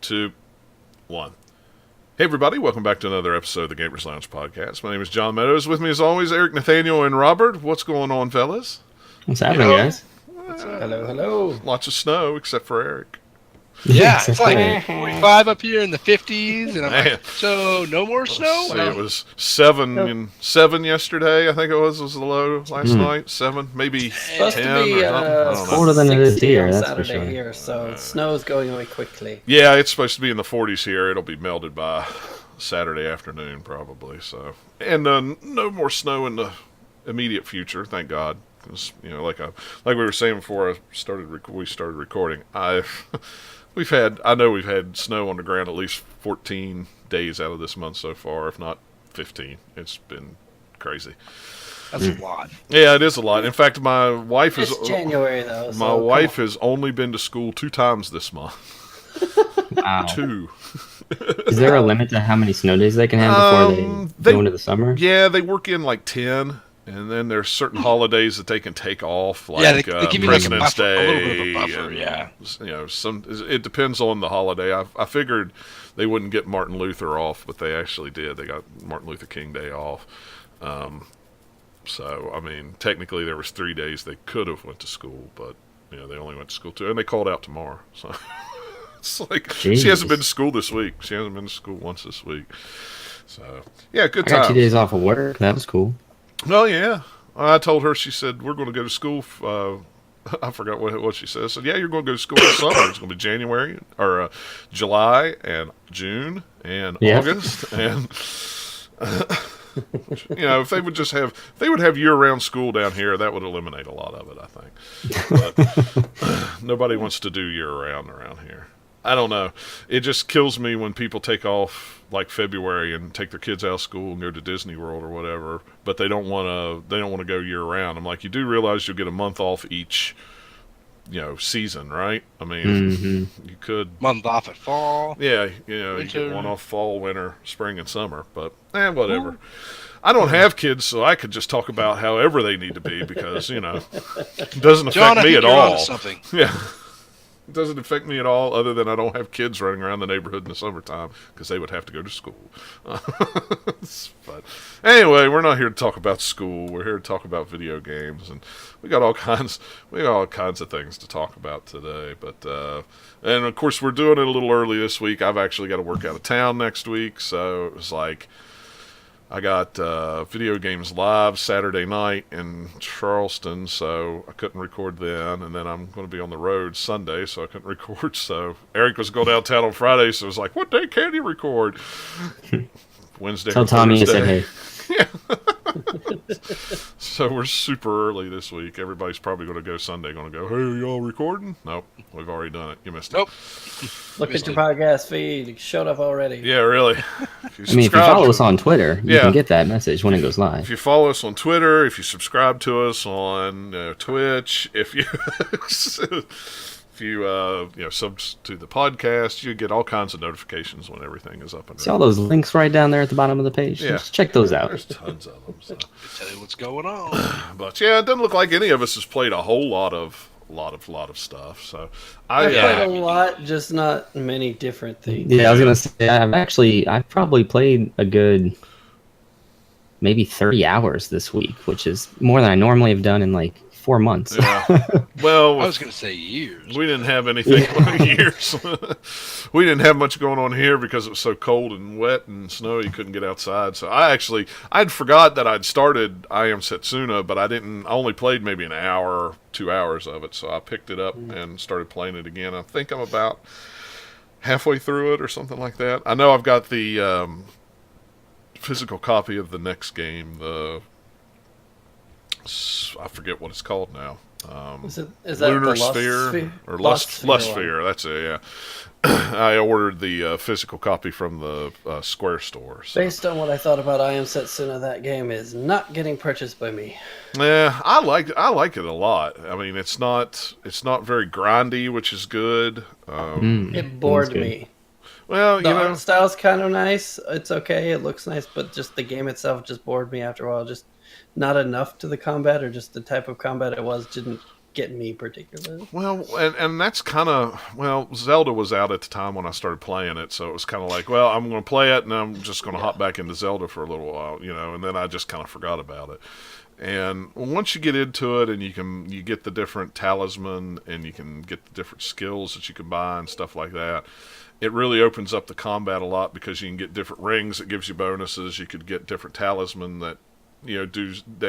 2, 1. Hey everybody, welcome back to another episode of the Gamers Lounge podcast. My name is John Meadows. With me as always, Eric, Nathaniel, and Robert. What's going on, fellas? What's happening, guys? Hello, hello. Lots of snow, except for Eric. Yeah, it's like 45 up here in the 50s, and I'm like, so no more snow? See, it was 7 yesterday, I think it was the low last night. 7, maybe 10 supposed to be, or something. It's colder than it is here, that's Saturday for sure. here, so snow is going away quickly. Yeah, it's supposed to be in the 40s here. It'll be melted by Saturday afternoon, probably. So, and no more snow in the immediate future, thank God. Because like we were saying before we started recording, we've had snow on the ground at least 14 days out of this month so far, if not 15. It's been crazy. That's a lot. Yeah, it is a lot. In fact, my wife It's January, though. My wife has only been to school 2 times this month. Wow. 2. Is there a limit to how many snow days they can have before they go into the summer? Yeah, they work in like 10. And then there's certain holidays that they can take off, like they give you President's like a little Day. bit of a buffer, yeah. It depends on the holiday. I figured they wouldn't get Martin Luther off, but they actually did. They got Martin Luther King Day off. So, I mean, technically there was 3 days they could have went to school, but they only went to school 2, and they called out tomorrow. So it's like Jeez. She hasn't been to school this week. She hasn't been to school once this week. So yeah, good I got time. 2 days off of work. That was cool. Well, yeah. I told her, she said, we're going to go to school. I forgot what she said. I said, yeah, you're going to go to school in the summer. It's going to be January, or July, and June, and August. And, if they would have year-round school down here, that would eliminate a lot of it, I think. But nobody wants to do year-round around here. I don't know. It just kills me when people take off like February and take their kids out of school and go to Disney World or whatever, but they don't want to go year round. I'm like, you do realize you'll get a month off each season, right? I mean, you could month off at fall. Yeah, you get one off fall, winter, spring, and summer, but whatever. I don't have kids, so I could just talk about however they need to be because it doesn't affect me at all. Something. Yeah. It doesn't affect me at all, other than I don't have kids running around the neighborhood in the summertime because they would have to go to school. But anyway, we're not here to talk about school. We're here to talk about video games, and we got all kinds of things to talk about today. But and of course, we're doing it a little early this week. I've actually got to work out of town next week, so it was like I got Video Games Live Saturday night in Charleston, so I couldn't record then. And then I'm going to be on the road Sunday, so I couldn't record. So Eric was going downtown on Friday, so it was like, what day can you record? Wednesday. Tell Tommy you said hey. Yeah. So we're super early this week. Everybody's probably going to go Sunday, going to go, hey, are y'all recording? Nope, we've already done it. You missed it. Nope. Look at your podcast feed. It showed up already. Yeah, really. If you follow us on Twitter, you can get that message when it goes live. If you follow us on Twitter, if you subscribe to us on Twitch, if you sub to the podcast, you get all kinds of notifications when everything is up and running. See all those links right down there at the bottom of the page? Yeah. Just check those out. There's tons of them. So. Tell you what's going on. But yeah, it doesn't look like any of us has played a whole lot of stuff. So I played a lot, just not many different things. Yeah, I was gonna say I've probably played a good maybe 30 hours this week, which is more than I normally have done in like 4 months. Yeah. Well, I was going to say years. We didn't have anything years. We didn't have much going on here because it was so cold and wet and snowy. You couldn't get outside. So I'd forgot that I'd started I Am Setsuna, but I only played maybe an hour, 2 hours of it. So I picked it up and started playing it again. I think I'm about halfway through it or something like that. I know I've got the physical copy of the next game, I forget what it's called now. Is that Lunar the Lust Sphere? Or Lust Lust Sphere Sphere, that's it, yeah. I ordered the physical copy from the Square store. So. Based on what I thought about I Am Setsuna, that game is not getting purchased by me. Yeah, I like it a lot. I mean, it's not very grindy, which is good. It bored me. Well, the art style's kind of nice. It's okay. It looks nice, but just the game itself just bored me after a while. Just not enough to the combat, or just the type of combat it was didn't getting me particularly. Well, and that's kind of, well, Zelda was out at the time when I started playing it, so it was kind of like, well, I'm going to play it, and I'm just going to hop back into Zelda for a little while, and then I just kind of forgot about it. And once you get into it, and you get the different talisman, and you can get the different skills that you can buy and stuff like that, it really opens up the combat a lot because you can get different rings that gives you bonuses. You could get different talisman that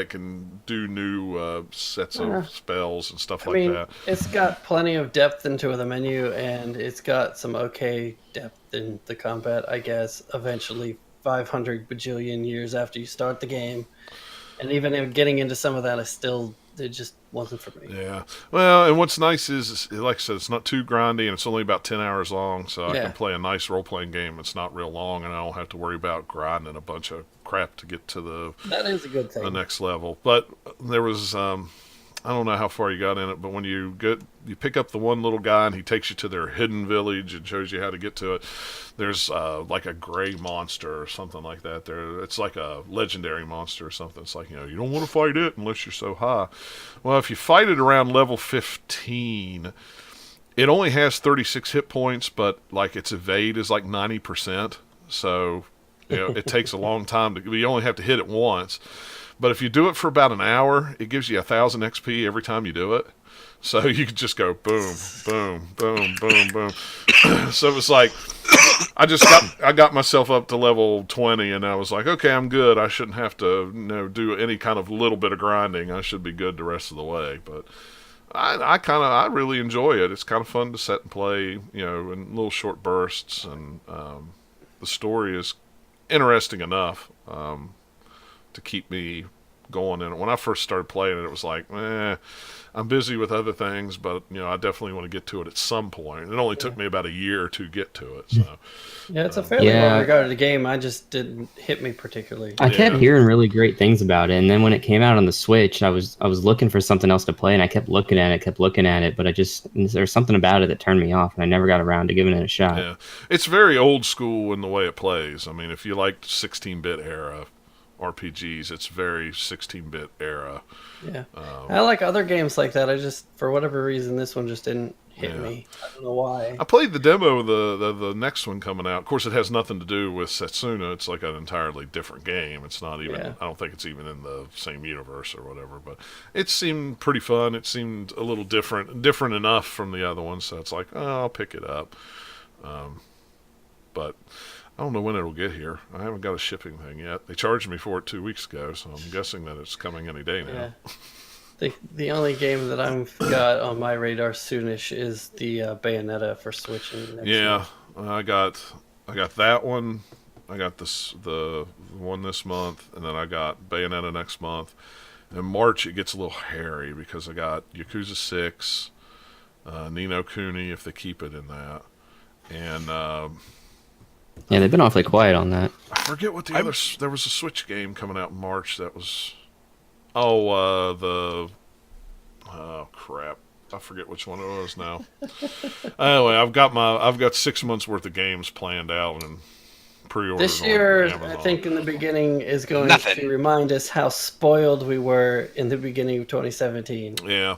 can do new sets of spells and stuff like that. It's got plenty of depth into the menu, and it's got some okay depth in the combat, I guess. Eventually, 500 bajillion years after you start the game, and even getting into some of that, it just wasn't for me. Yeah. Well, and what's nice is, like I said, it's not too grindy, and it's only about 10 hours long, so I can play a nice role-playing game. It's not real long, and I don't have to worry about grinding a bunch of crap to get to that is a good thing. The next level. But there was, I don't know how far you got in it, but when you pick up the one little guy, and he takes you to their hidden village and shows you how to get to it. There's like a gray monster or something like that. It's like a legendary monster or something. It's like, you don't want to fight it unless you're so high. Well, if you fight it around level 15, it only has 36 hit points, but like its evade is like 90%. So, it takes a long time you only have to hit it once. But if you do it for about an hour, it gives you 1,000 XP every time you do it. So you could just go boom, boom, boom, boom, boom. So it was like, I got myself up to level 20, and I was like, okay, I'm good. I shouldn't have to do any kind of little bit of grinding. I should be good the rest of the way. But I really enjoy it. It's kind of fun to set and play, in little short bursts, and the story is interesting enough to keep me going. And when I first started playing it, it was like, I'm busy with other things, but I definitely want to get to it at some point. It only took me about a year to get to it. So yeah, it's a fairly well-regarded game. I just didn't hit me particularly. I kept hearing really great things about it, and then when it came out on the Switch, I was looking for something else to play, and I kept looking at it, but there's something about it that turned me off, and I never got around to giving it a shot. Yeah, it's very old school in the way it plays. I mean, if you liked 16-bit era RPGs, it's very 16-bit era. Yeah, I like other games like that. I just, for whatever reason, this one just didn't hit me. I don't know why. I played the demo of the next one coming out. Of course, it has nothing to do with Setsuna. It's like an entirely different game. It's not even. I don't think it's even in the same universe or whatever. But it seemed pretty fun. It seemed a little different enough from the other one. So it's like, I'll pick it up. But I don't know when it'll get here. I haven't got a shipping thing yet. They charged me for it 2 weeks ago, so I'm guessing that it's coming any day now. Yeah. The only game that I've got on my radar soonish is the Bayonetta for Switch. Yeah, I got that one. I got the one this month, and then I got Bayonetta next month. In March, it gets a little hairy because I got Yakuza 6, Ni no Kuni, if they keep it in that, and yeah, they've been awfully quiet on that. I forget what there was a Switch game coming out in March that was, crap. I forget which one it was now. Anyway, I've got 6 months worth of games planned out and pre-ordered. This year, I think in the beginning is going to remind us how spoiled we were in the beginning of 2017. Yeah,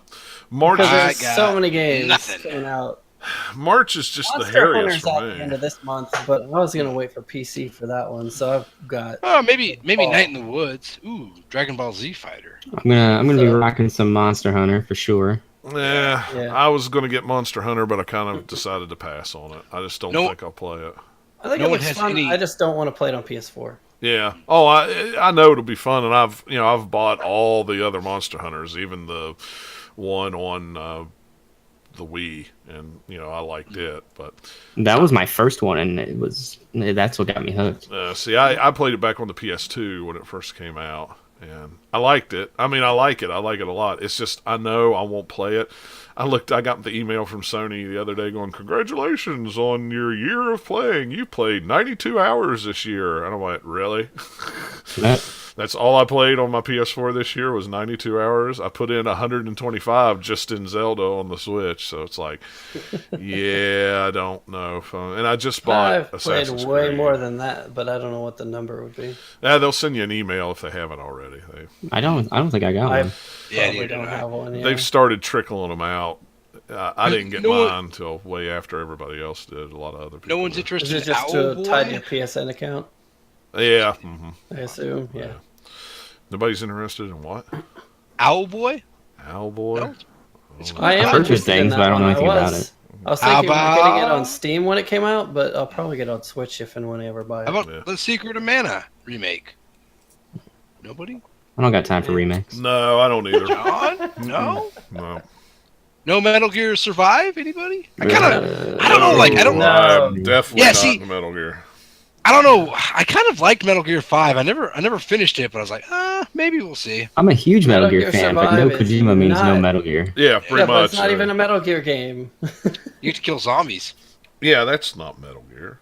March. Because there's so many games coming out. March is just Monster the hairiest Hunter's for at me. the end of this month, but I was gonna wait for PC for that one, so I've got. Oh, maybe Night in the Woods. Ooh, Dragon Ball Z Fighter. I'm gonna be rocking some Monster Hunter for sure. Yeah, I was gonna get Monster Hunter, but I kind of decided to pass on it. I just don't think I'll play it. I think it looks fun. I just don't want to play it on PS4. Yeah. Oh, I know it'll be fun, and I've bought all the other Monster Hunters, even the one on the Wii, and I liked it, but that was my first one, and that's what got me hooked. See, I played it back on the PS2 when it first came out, and I liked it. I mean, I like it a lot. It's just, I know I won't play it. I got the email from Sony the other day going, congratulations on your year of playing. You played 92 hours this year. And I'm like, really? That's all I played on my PS4 this year was 92 hours. I put in 125 just in Zelda on the Switch, so it's like, yeah, I don't know. And I just bought I've played Assassin's way Creed. more than that, but I don't know what the number would be. Yeah, they'll send you an email if they haven't already. I don't think I got one. Yeah, Probably don't have one. Yeah. They've started trickling them out. I didn't get No one- mine until way after everybody else did. A lot of other people. No one's did. Is interested it in just Owl tied to Boy? your PSN account? Yeah. Mm-hmm. I assume. Yeah. Nobody's interested in what? Owl Boy? Owlboy? No. It's cool. I am I've heard good interested in things, that but I don't know one. anything about it. I was thinking about getting it About- on Steam when it came out, but I'll probably get it on Switch if and when I ever buy it. How about Yeah. The Secret of Mana remake? Nobody? I don't got time for remakes. No, I don't either. John? No? No. No Metal Gear Survive? Anybody? I don't know, like, I don't No. I'm definitely Yeah, not see- in Metal Gear. I don't know. I kind of liked Metal Gear 5. I never finished it, but I was like, maybe we'll see. I'm a huge Metal Gear Gear fan, but no Survive is Kojima means no not- Metal Gear. Yeah, pretty Yeah, but much. it's not even a Metal Gear game. You get to kill zombies. Yeah, that's not Metal Gear.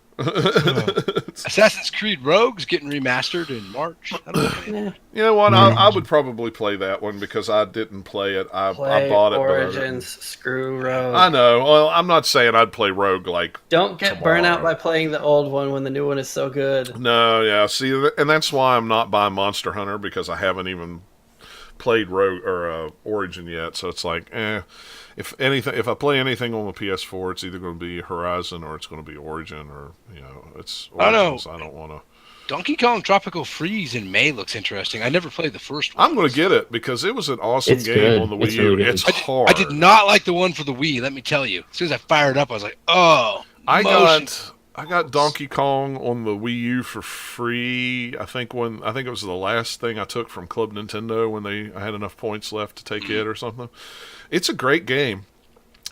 Assassin's Creed Rogue's getting remastered in March. I don't know. Nah. You know what? I would probably play that one because I didn't play it. I Play bought it. Origins, screw Rogue. I know. Well, I'm not saying I'd play Rogue like. Don't get tomorrow. burnt out by playing the old one when the new one is so good. No, yeah. See, and that's why I'm not buying Monster Hunter because I haven't even played Rogue or Origin yet. So it's like, if I play anything on the PS4, it's either going to be Horizon or it's going to be Origin, or it's Origins. I don't want to. Donkey Kong Tropical Freeze in May looks interesting. I never played the first one. I'm going to get it because it was an awesome It's game good. on the Wii It's U. really good. It's hard. I did not like the one for the Wii, let me tell you. As soon as I fired up, I was like, oh. I motion. got Donkey Kong on the Wii U for free. I think it was the last thing I took from Club Nintendo when I had enough points left to take it or something. It's a great game.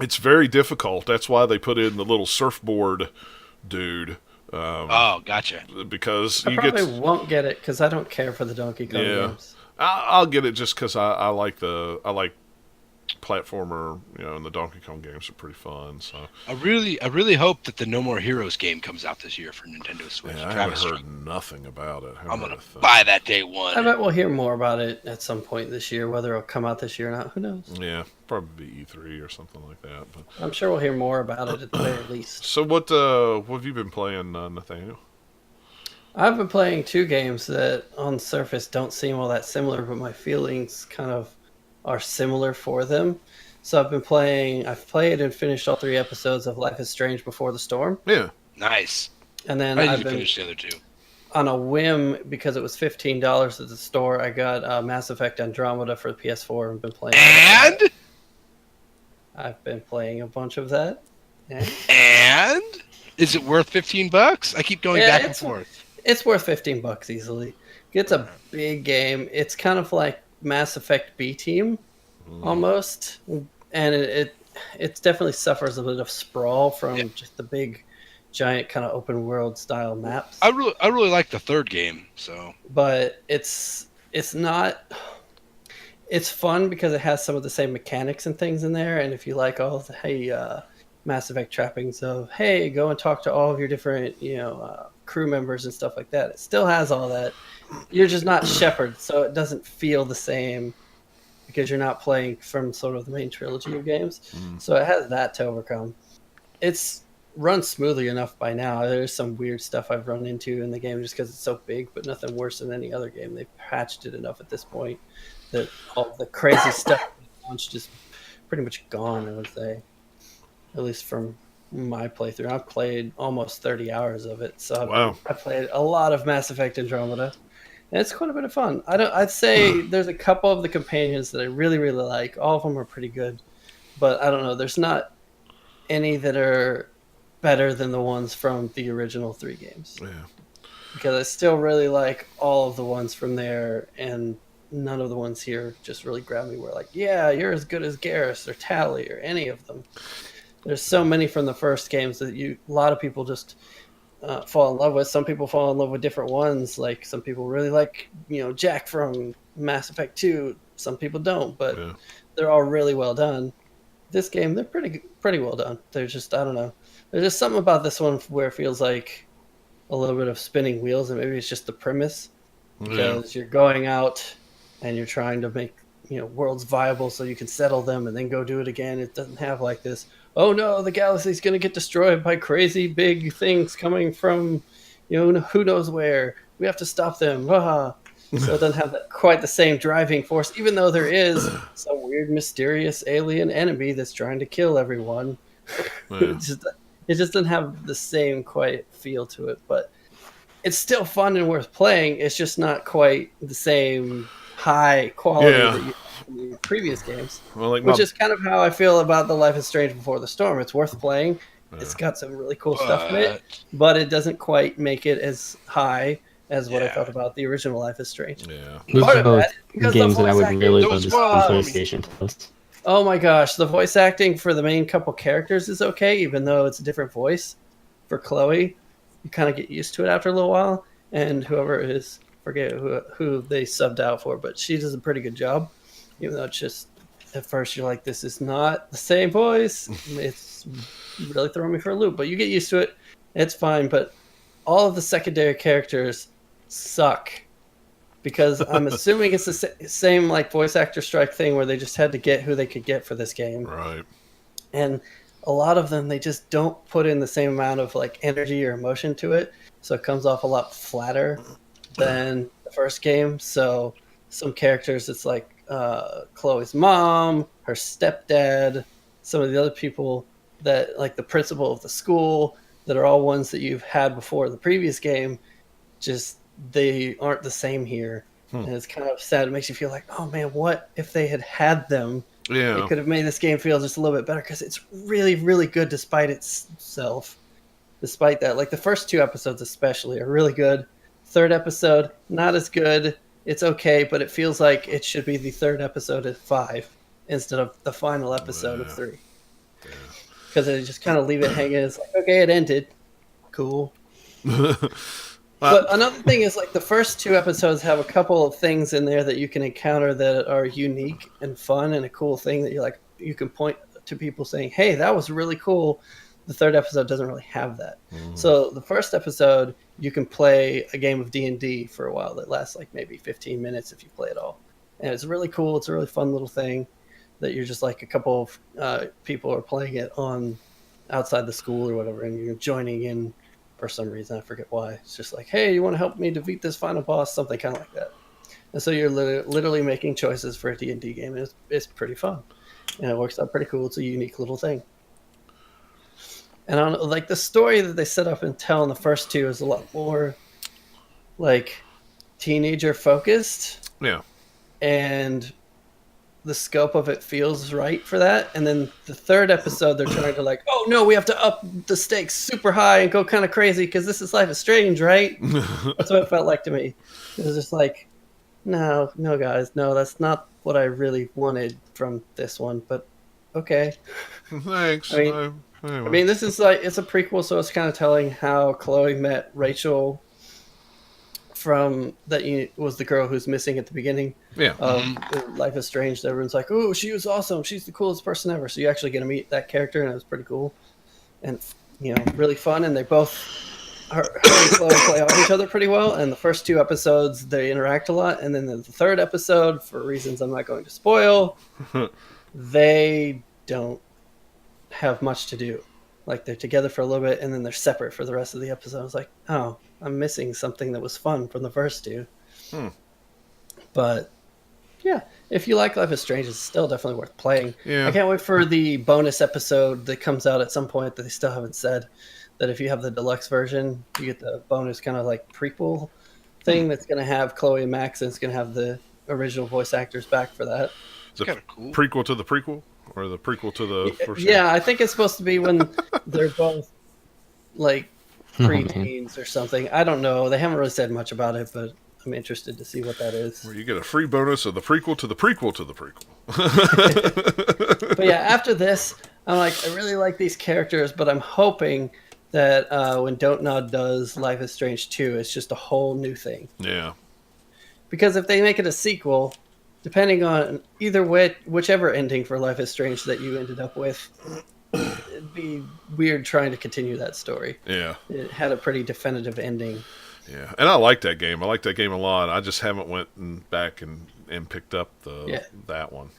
It's very difficult. That's why they put in the little surfboard dude. Oh, gotcha. Because I you probably get. won't get it because I don't care for the Donkey Kong Yeah. games. I'll get it just because I like platformer, and the Donkey Kong games are pretty fun. So I really hope that the No More Heroes game comes out this year for Nintendo Switch. yeah, I Travis, haven't heard nothing about it. I'm gonna buy that day I one. bet we'll hear more about it at some point this year. Whether it'll come out this year or not, who knows? Yeah, probably be E3 or something like that. But I'm sure we'll hear more about it at the very least. so what have you been playing, Nathaniel? I've been playing two games that on the surface don't seem all that similar, but my feelings kind of are similar for them. So I've played and finished all 3 episodes of Life is Strange Before the Storm. Yeah. Nice. And then I I've didn't been, finish the other two. on a whim, because it was $15 at the store, I got Mass Effect Andromeda for the PS4 and been playing. And I've been playing a bunch of that. Yeah. and is it worth $15? I keep going Yeah, back and it's- forth. It's worth $15 easily. It's a big game. It's kind of like Mass Effect B Team, almost, and it definitely suffers a bit of sprawl from just the big, giant kind of open world style maps. I really like the third game. So But it's not. It's fun because it has some of the same mechanics and things in there, and if you like all the Mass Effect trappings of go and talk to all of your different crew members and stuff like that, it still has all that. You're just not Shepard, so it doesn't feel the same because you're not playing from sort of the main trilogy of games. So it has that to overcome. It's run smoothly enough by now. There's some weird stuff I've run into in the game just because it's so big, but nothing worse than any other game. They've patched it enough at this point that all the crazy stuff launched is pretty much gone, I would say. At least from my playthrough. I've played almost 30 hours of it, so Wow. I played a lot of Mass Effect Andromeda. And it's quite a bit of fun. I'd say there's a couple of the companions that I really, really like. All of them are pretty good. But I don't know, there's not any that are better than the ones from the original 3 games. Yeah. Because I still really like all of the ones from there, and none of the ones here just really grab me where you're as good as Garrus or Tally or any of them. There's so many from the first games that a lot of people just fall in love with. Some people fall in love with different ones. Like some people really like, Jack from Mass Effect 2. Some people don't, but they're all really well done. This game, they're pretty well done. They're just, I don't know. There's just something about this one where it feels like a little bit of spinning wheels, and maybe it's just the premise. because you're going out and you're trying to make worlds viable so you can settle them and then go do it again. It doesn't have like this, oh no, the galaxy's going to get destroyed by crazy big things coming from who knows where. We have to stop them. So it doesn't have quite the same driving force, even though there is some weird, mysterious alien enemy that's trying to kill everyone. Yeah. It just doesn't have the same quiet feel to it, but it's still fun and worth playing. It's just not quite the same high quality that you have in the previous games, which is kind of how I feel about the Life is Strange Before the Storm. It's worth playing. Yeah. It's got some really cool stuff in it, but it doesn't quite make it as high as what I thought about the original Life is Strange. Yeah, those are both games that I would really love to see PlayStation Plus. Oh my gosh, the voice acting for the main couple characters is okay, even though it's a different voice. For Chloe, you kind of get used to it after a little while, and whoever it is, forget who they subbed out for, but she does a pretty good job, even though it's just, at first you're like, this is not the same voice. It's really throwing me for a loop, but you get used to it. It's fine, but all of the secondary characters suck. Because I'm assuming it's the same like voice actor strike thing where they just had to get who they could get for this game. Right. And a lot of them, they just don't put in the same amount of like energy or emotion to it. So it comes off a lot flatter than the first game. So some characters, it's like Chloe's mom, her stepdad, some of the other people that like the principal of the school that are all ones that you've had before the previous game, just they aren't the same here. And it's kind of sad. It makes you feel like, oh man, what if they had them? Yeah, it could have made this game feel just a little bit better, because it's really, really good despite itself. Despite that, like the first 2 episodes especially are really good. Third episode, not as good. It's okay, but it feels like it should be the third episode of 5 instead of the final episode of 3. Because they just kind of leave it hanging. It's like, okay, it ended. Cool. But another thing is, like, the first 2 episodes have a couple of things in there that you can encounter that are unique and fun and a cool thing that you can point to people saying, hey, that was really cool. The third episode doesn't really have that. So the first episode, you can play a game of D&D for a while that lasts like maybe 15 minutes if you play it all. And it's really cool. It's a really fun little thing that you're just like a couple of people are playing it on outside the school or whatever, and you're joining in for some reason. I forget why. It's just like, hey, you want to help me defeat this final boss? Something kind of like that. And so you're literally making choices for a D&D game, and it's pretty fun. And it works out pretty cool. It's a unique little thing. And I don't know, like the story that they set up and tell in the first 2 is a lot more like teenager focused. Yeah. And the scope of it feels right for that. And then the third episode, they're trying to like, oh no, we have to up the stakes super high and go kind of crazy because this is Life is Strange, right? That's what it felt like to me. It was just like, no guys, no, that's not what I really wanted from this one, but okay. Thanks. I mean, this is like, it's a prequel, so it's kind of telling how Chloe met Rachel from that was the girl who's missing at the beginning of Life is Strange. Everyone's like, oh, she was awesome. She's the coolest person ever. So you actually get to meet that character, and it was pretty cool. And, really fun. And they both, her and Chloe play off each other pretty well. And the first 2 episodes, they interact a lot. And then the third episode, for reasons I'm not going to spoil, they don't have much to do. Like, they're together for a little bit, and then they're separate for the rest of the episode. I was like, oh, I'm missing something that was fun from the first 2. But, yeah, if you like Life is Strange, it's still definitely worth playing. Yeah. I can't wait for the bonus episode that comes out at some point that they still haven't said. That if you have the deluxe version, you get the bonus kind of like prequel thing that's going to have Chloe and Max, and it's going to have the original voice actors back for that. Is it kind of cool? Prequel to the prequel? Or the prequel to the first game? I think it's supposed to be when they're both like pre-teens or something. I don't know. They haven't really said much about it, but I'm interested to see what that is. Where you get a free bonus of the prequel to the prequel to the prequel. But yeah, after this, I'm like, I really like these characters, but I'm hoping that when Don't Nod does Life is Strange 2, it's just a whole new thing. Yeah. Because if they make it a sequel, depending on whichever ending for Life is Strange that you ended up with, it'd be weird trying to continue that story. Yeah. It had a pretty definitive ending. Yeah, and I like that game. I like that game a lot. I just haven't went back and picked up that one.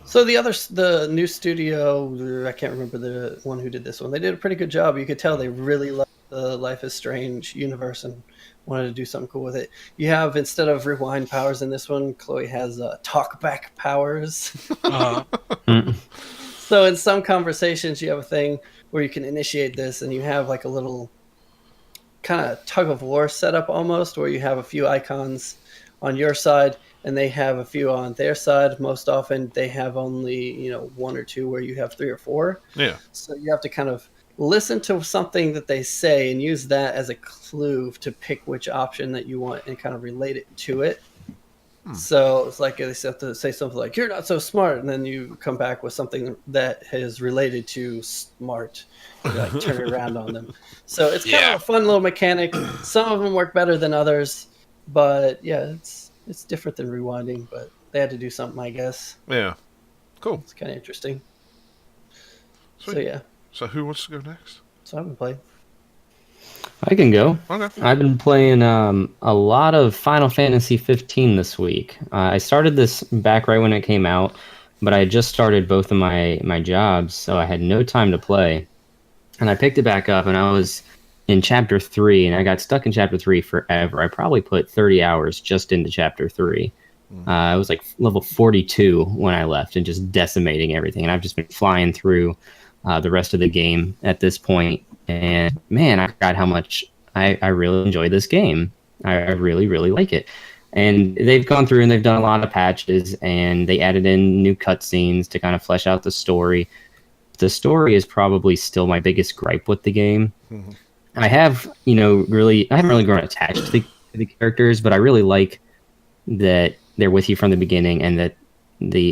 So the new studio, I can't remember the one who did this one. They did a pretty good job. You could tell they really loved the Life is Strange universe and wanted to do something cool with it. You have, instead of rewind powers in this one, Chloe has talkback powers. So in some conversations, you have a thing where you can initiate this, and you have like a little kind of tug of war setup almost, where you have a few icons on your side and they have a few on their side. Most often they have only, one or two, where you have three or four. Yeah. So you have to kind of listen to something that they say and use that as a clue to pick which option that you want and kind of relate it to it. So it's like they have to say something like, "You're not so smart," and then you come back with something that is related to smart. You like turn it around on them. So it's kind of a fun little mechanic. Some of them work better than others, but yeah, it's different than rewinding. But they had to do something, I guess. Yeah. Cool. It's kind of interesting. Sweet. So yeah. So who wants to go next? So I've been playing. I can go. Okay. I've been playing a lot of Final Fantasy 15 this week. I started this back right when it came out, but I just started both of my jobs, so I had no time to play. And I picked it back up, and I was in Chapter 3, and I got stuck in Chapter 3 forever. I probably put 30 hours just into Chapter 3. I was like level 42 when I left and just decimating everything. And I've just been flying through the rest of the game at this point. And man, I forgot how much I really enjoy this game. I really, really like it. And they've gone through and they've done a lot of patches, and they added in new cutscenes to kind of flesh out the story. The story is probably still my biggest gripe with the game. Mm-hmm. I haven't really grown attached to the characters, but I really like that they're with you from the beginning, and that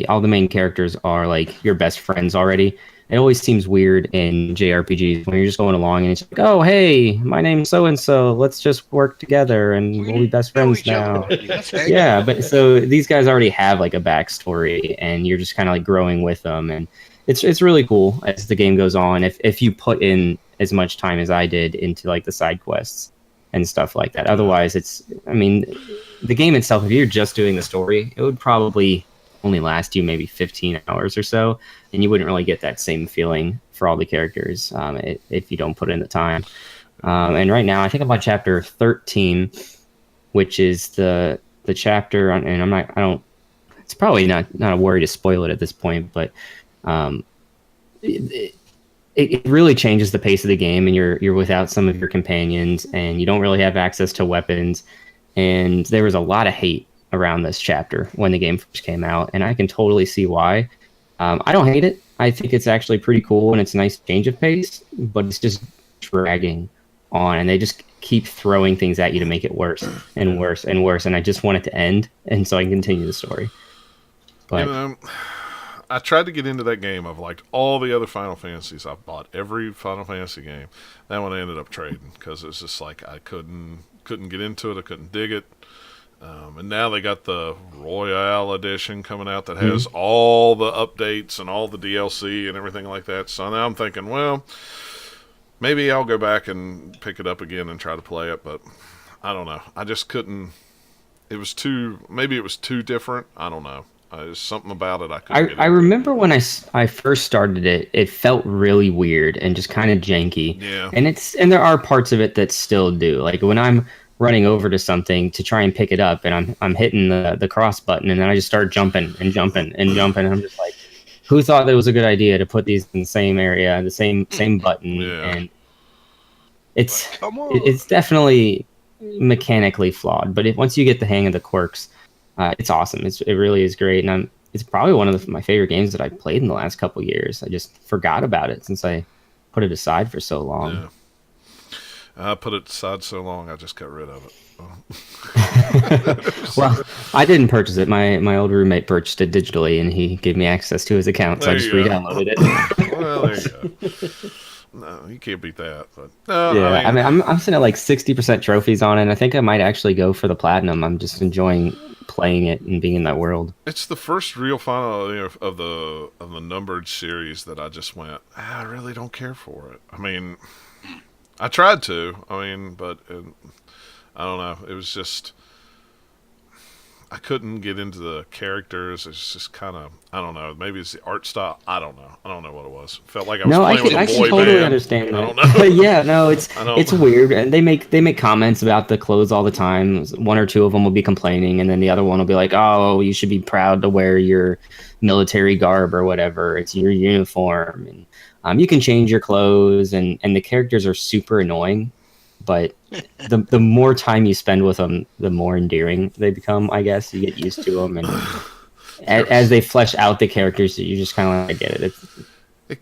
all the main characters are like your best friends already. It always seems weird in JRPGs when you're just going along and it's like, oh, hey, my name's so-and-so. Let's just work together and we'll be best friends now. Yeah, but so these guys already have like a backstory, and you're just kind of like growing with them. And it's really cool as the game goes on. If you put in as much time as I did into like the side quests and stuff like that. Otherwise, the game itself, if you're just doing the story, it would probably only last you maybe 15 hours or so, and you wouldn't really get that same feeling for all the characters if you don't put in the time. And right now, I think I'm on chapter 13, which is the chapter, and it's probably not a worry to spoil it at this point, but it really changes the pace of the game, and you're without some of your companions, and you don't really have access to weapons, and there was a lot of hate around this chapter when the game first came out, and I can totally see why. I don't hate it. I think it's actually pretty cool, and it's a nice change of pace, but it's just dragging on, and they just keep throwing things at you to make it worse and worse and worse, and I just want it to end, and so I can continue the story. But I tried to get into that game. I've liked all the other Final Fantasies. I've bought every Final Fantasy game. That one I ended up trading because it's just like I couldn't get into it. I couldn't dig it. And now they got the Royale Edition coming out that has all the updates and all the DLC and everything like that. So now I'm thinking, well, maybe I'll go back and pick it up again and try to play it. But I don't know. I just couldn't. Maybe it was too different. I don't know. There's something about it I couldn't get into. I remember when I first started it, it felt really weird and just kind of janky. Yeah. And there are parts of it that still do. Like when I'm running over to something to try and pick it up, and I'm hitting the cross button, and then I just start jumping and jumping and jumping, and I'm just like, who thought that was a good idea to put these in the same area, the same button? Yeah. And it's definitely mechanically flawed, but once you get the hang of the quirks, it's awesome. It really is great, and it's probably one of my favorite games that I've played in the last couple of years. I just forgot about it since I put it aside for so long. Yeah. I put it aside so long, I just got rid of it. Well, I didn't purchase it. My old roommate purchased it digitally, and he gave me access to his account, so I just re-downloaded it. Well, there you go. No, you can't beat that. But no, yeah, I'm sitting at like 60% trophies on it. And I think I might actually go for the platinum. I'm just enjoying playing it and being in that world. It's the first real final of the numbered series that I just went, I really don't care for it. I mean, I tried to. But I don't know. It was just I couldn't get into the characters. It's just kind of, I don't know. Maybe it's the art style. I don't know. I don't know what it was. Felt like I was playing with a boy I can totally band. understand that. I don't know. Yeah, no, it's weird, and they make comments about the clothes all the time. One or two of them will be complaining, and then the other one will be like, "Oh, you should be proud to wear your military garb or whatever. It's your uniform, and you can change your clothes." And the characters are super annoying, but the more time you spend with them, the more endearing they become. I guess you get used to them, and as they flesh out the characters, you just kind of like, I get it.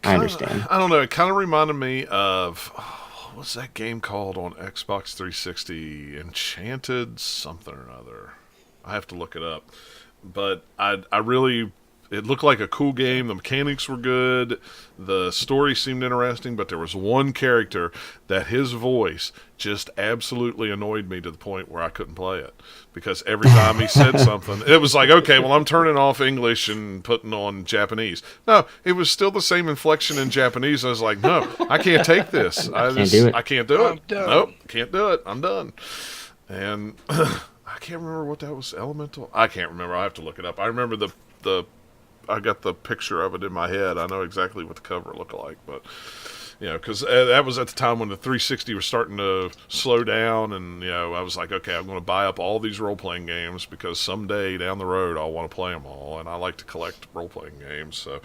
I understand. I don't know. It kind of reminded me of what's that game called on Xbox 360? Enchanted something or other. I have to look it up. But I really. It looked like a cool game. The mechanics were good. The story seemed interesting, but there was one character that his voice just absolutely annoyed me to the point where I couldn't play it. Because every time he said something, it was like, okay, well, I'm turning off English and putting on Japanese. No, it was still the same inflection in Japanese. I was like, no, I can't take this. I can't do it. Nope, can't do it. I'm done. And I can't remember what that was. Elemental? I can't remember. I have to look it up. I remember I got the picture of it in my head. I know exactly what the cover looked like, but because that was at the time when the 360 was starting to slow down, and I was like, okay, I'm going to buy up all these role-playing games because someday down the road I'll want to play them all, and I like to collect role-playing games. So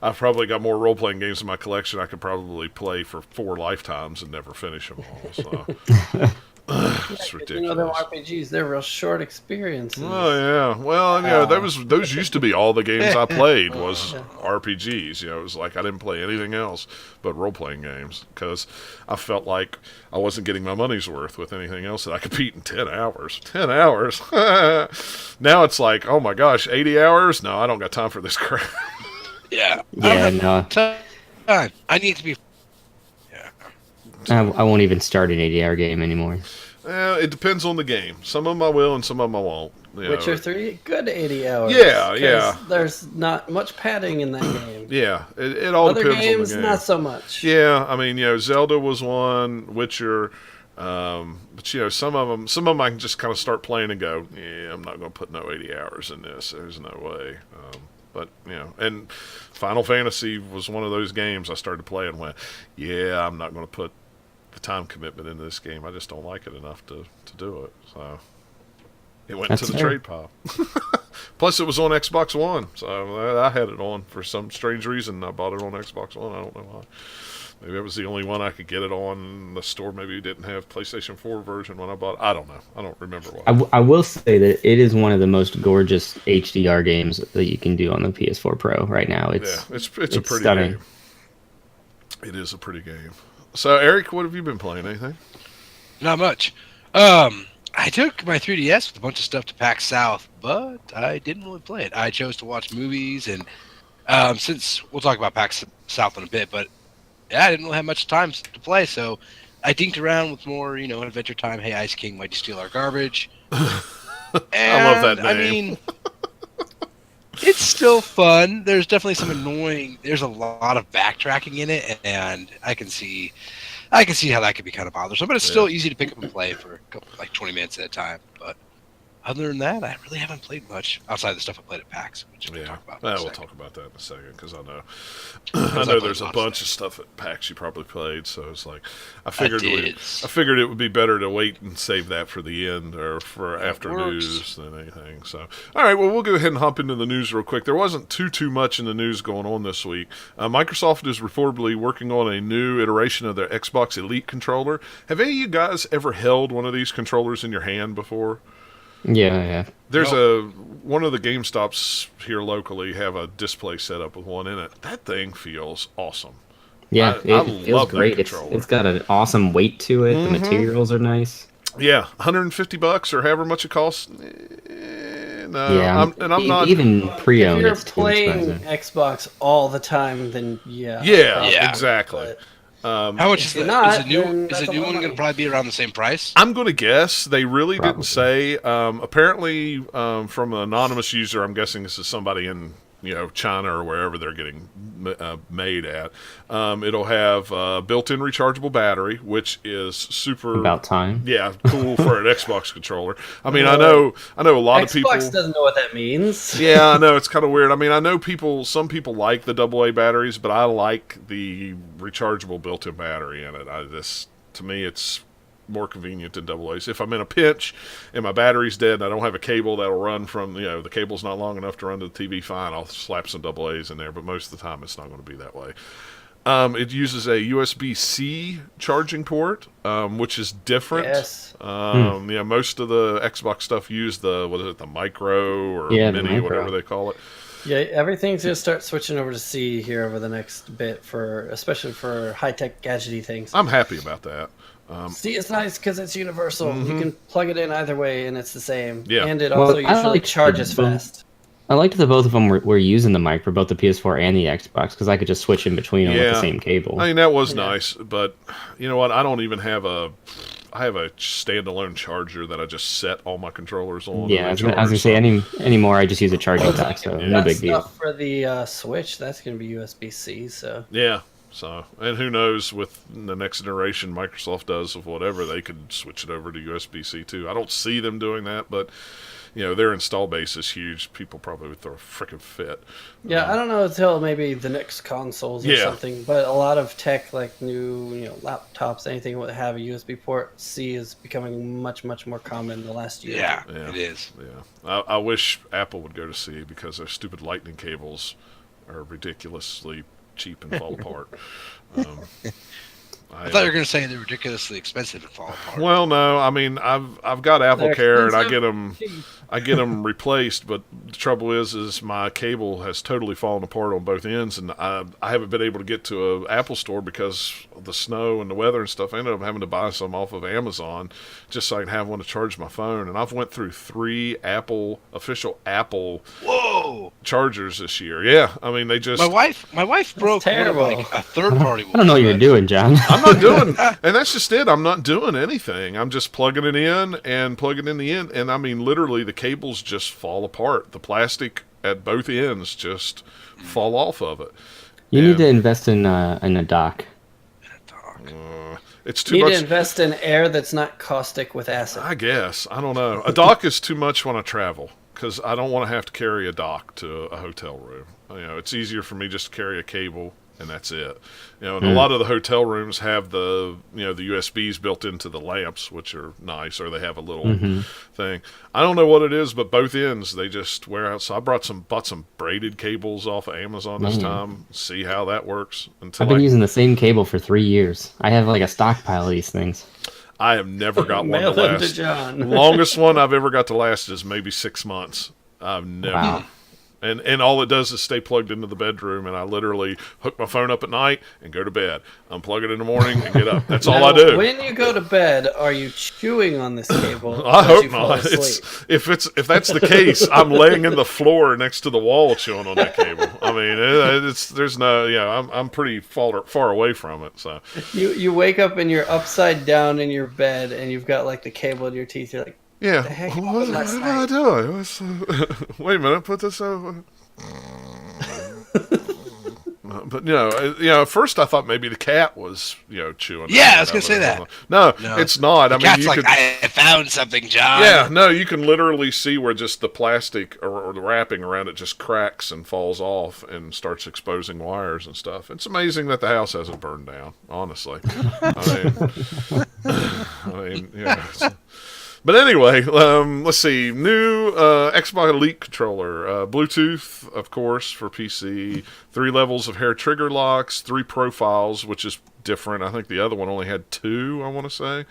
I've probably got more role-playing games in my collection I could probably play for 4 lifetimes and never finish them all. So. It's ridiculous. Them RPGs, they're real short experiences. Oh yeah, well, those used to be all the games I played was RPGs. It was like I didn't play anything else but role-playing games because I felt like I wasn't getting my money's worth with anything else that I could beat in 10 hours. 10 hours. Now it's like, oh my gosh, 80 hours? No, I don't got time for this crap. Yeah. Yeah, no. Time. I need to be. I won't even start an 80-hour game anymore. It depends on the game. Some of them I will and some of them I won't. Witcher 3, good 80 hours. Yeah. There's not much padding in that game. Yeah, it all Other depends games, on the game. not so much. Yeah, I mean, Zelda was one, Witcher, but some of them I can just kind of start playing and go, yeah, I'm not going to put no 80 hours in this. There's no way. But and Final Fantasy was one of those games I started to play and went, yeah, I'm not going to put the time commitment into this game. I just don't like it enough to do it. So it went to the trade pile. Plus, it was on Xbox One, so I had it on for some strange reason. I bought it on Xbox One. I don't know why. Maybe it was the only one I could get it on. The store maybe didn't have PlayStation 4 version when I bought it. I don't know. I don't remember why. I will say that it is one of the most gorgeous HDR games that you can do on the PS4 Pro right now. It's a pretty stunning game. It is a pretty game. So, Eric, what have you been playing? Anything? Not much. I took my 3DS with a bunch of stuff to PAX South, but I didn't really play it. I chose to watch movies, and since we'll talk about PAX South in a bit, but I didn't really have much time to play, so I dinked around with more, Adventure Time. Hey, Ice King, why'd you steal our garbage? I love that name. I mean, it's still fun. There's definitely some annoying. There's a lot of backtracking in it, and I can see how that could be kind of bothersome. But it's still easy to pick up and play for a couple, like 20 minutes at a time. But other than that, I really haven't played much outside of the stuff I played at PAX, which we'll talk about. We'll talk about that in a second because I know there's a bunch of stuff at PAX you probably played. So it's like I figured it would be better to wait and save that for the end or for after news than anything. So all right, well we'll go ahead and hop into the news real quick. There wasn't too much in the news going on this week. Microsoft is reportedly working on a new iteration of their Xbox Elite controller. Have any of you guys ever held one of these controllers in your hand before? Yeah. There's one of the GameStops here locally have a display set up with one in it. That thing feels awesome. Yeah, it feels great. It's got an awesome weight to it. The materials are nice. Yeah, $150 or however much it costs. No, yeah, I'm not even pre-owned. If you're it's playing Xbox all the time, then yeah, exactly. How much is that? Is the new one going to probably be around the same price? I'm going to guess. They really didn't say. Apparently, from an anonymous user, I'm guessing this is somebody in China or wherever they're getting made at. It'll have built-in rechargeable battery, which is super About time. Yeah, cool for an Xbox controller. I mean, I know a lot of people. Xbox doesn't know what that means. Yeah, I know it's kind of weird. I mean, I know some people like the AA batteries, but I like the rechargeable built-in battery in it. To me, it's more convenient than AA's. If I'm in a pinch and my battery's dead and I don't have a cable that'll run from, the cable's not long enough to run to the TV, fine, I'll slap some AA's in there, but most of the time it's not going to be that way. It uses a USB-C charging port, which is different. Yes. Most of the Xbox stuff use the micro or mini, whatever they call it. Yeah, everything's going to start switching over to C here over the next bit, especially for high-tech gadgety things. I'm happy about that. C is nice because it's universal. Mm-hmm. You can plug it in either way, and it's the same. Yeah. And it also usually charges fast. I liked that both of them were using the mic for both the PS4 and the Xbox, because I could just switch in between them with the same cable. I mean, that was nice, but you know what? I don't even have I have a standalone charger that I just set all my controllers on. Yeah, I was going to say, anymore I just use a charging dock, so no big deal. For the Switch, that's going to be USB-C, so... Yeah, and who knows, with the next generation Microsoft does of whatever, they could switch it over to USB-C too. I don't see them doing that, but... their install base is huge. People probably would throw a freaking fit. Yeah, I don't know until maybe the next consoles or something, but a lot of tech, like new laptops, anything that have a USB port, C is becoming much, much more common in the last year. Yeah, it is. Yeah, I wish Apple would go to C because their stupid lightning cables are ridiculously cheap and fall apart. I thought you were going to say they're ridiculously expensive and fall apart. Well, no. I mean, I've got Apple Care and I get them replaced, but the trouble is my cable has totally fallen apart on both ends, and I haven't been able to get to an Apple store because of the snow and the weather and stuff. I ended up having to buy some off of Amazon just so I can have one to charge my phone, and I've went through 3 official Apple chargers this year. Yeah, I mean, they just... My wife broke one of, like, a third-party one. I don't know what you're doing, John. I'm not doing, and that's just it. I'm not doing anything. I'm just plugging it in and plugging in the end, and I mean, literally, the cables just fall apart. The plastic at both ends just fall off of it. You need to invest in a dock. It's too much. You need to invest in air that's not caustic with acid. I guess. I don't know. A dock is too much when I travel because I don't want to have to carry a dock to a hotel room. It's easier for me just to carry a cable. And that's it. And a lot of the hotel rooms have the the USBs built into the lamps, which are nice, or they have a little thing. I don't know what it is, but both ends they just wear out. So I bought some braided cables off of Amazon this time. See how that works. I've been using the same cable for 3 years. I have like a stockpile of these things. I have never got one to Mail them to last. John. The longest one I've ever got to last is maybe 6 months. I've never. Wow. And all it does is stay plugged into the bedroom, and I literally hook my phone up at night and go to bed. Unplug it in the morning and get up. That's all I do. When you go to bed, are you chewing on this cable? I hope not. If that's the case, I'm laying in the floor next to the wall chewing on that cable. I mean, there's no I'm pretty far away from it. So you wake up and you're upside down in your bed, and you've got like the cable in your teeth. You're like. Yeah. The heck What am I doing? Wait a minute. Put this over. But at first I thought maybe the cat was chewing. Yeah, I was gonna say that. No, it's not. I mean, cat's like, I found something, John. Yeah, no, you can literally see where just the plastic or the wrapping around it just cracks and falls off and starts exposing wires and stuff. It's amazing that the house hasn't burned down. Honestly, But anyway, let's see. New Xbox Elite controller. Bluetooth, of course, for PC. 3 levels of hair trigger locks. 3 profiles, which is different. I think the other one only had 2, I want to say.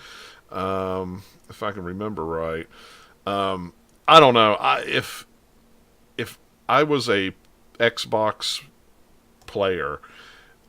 If I can remember right. I don't know. If I was a Xbox player,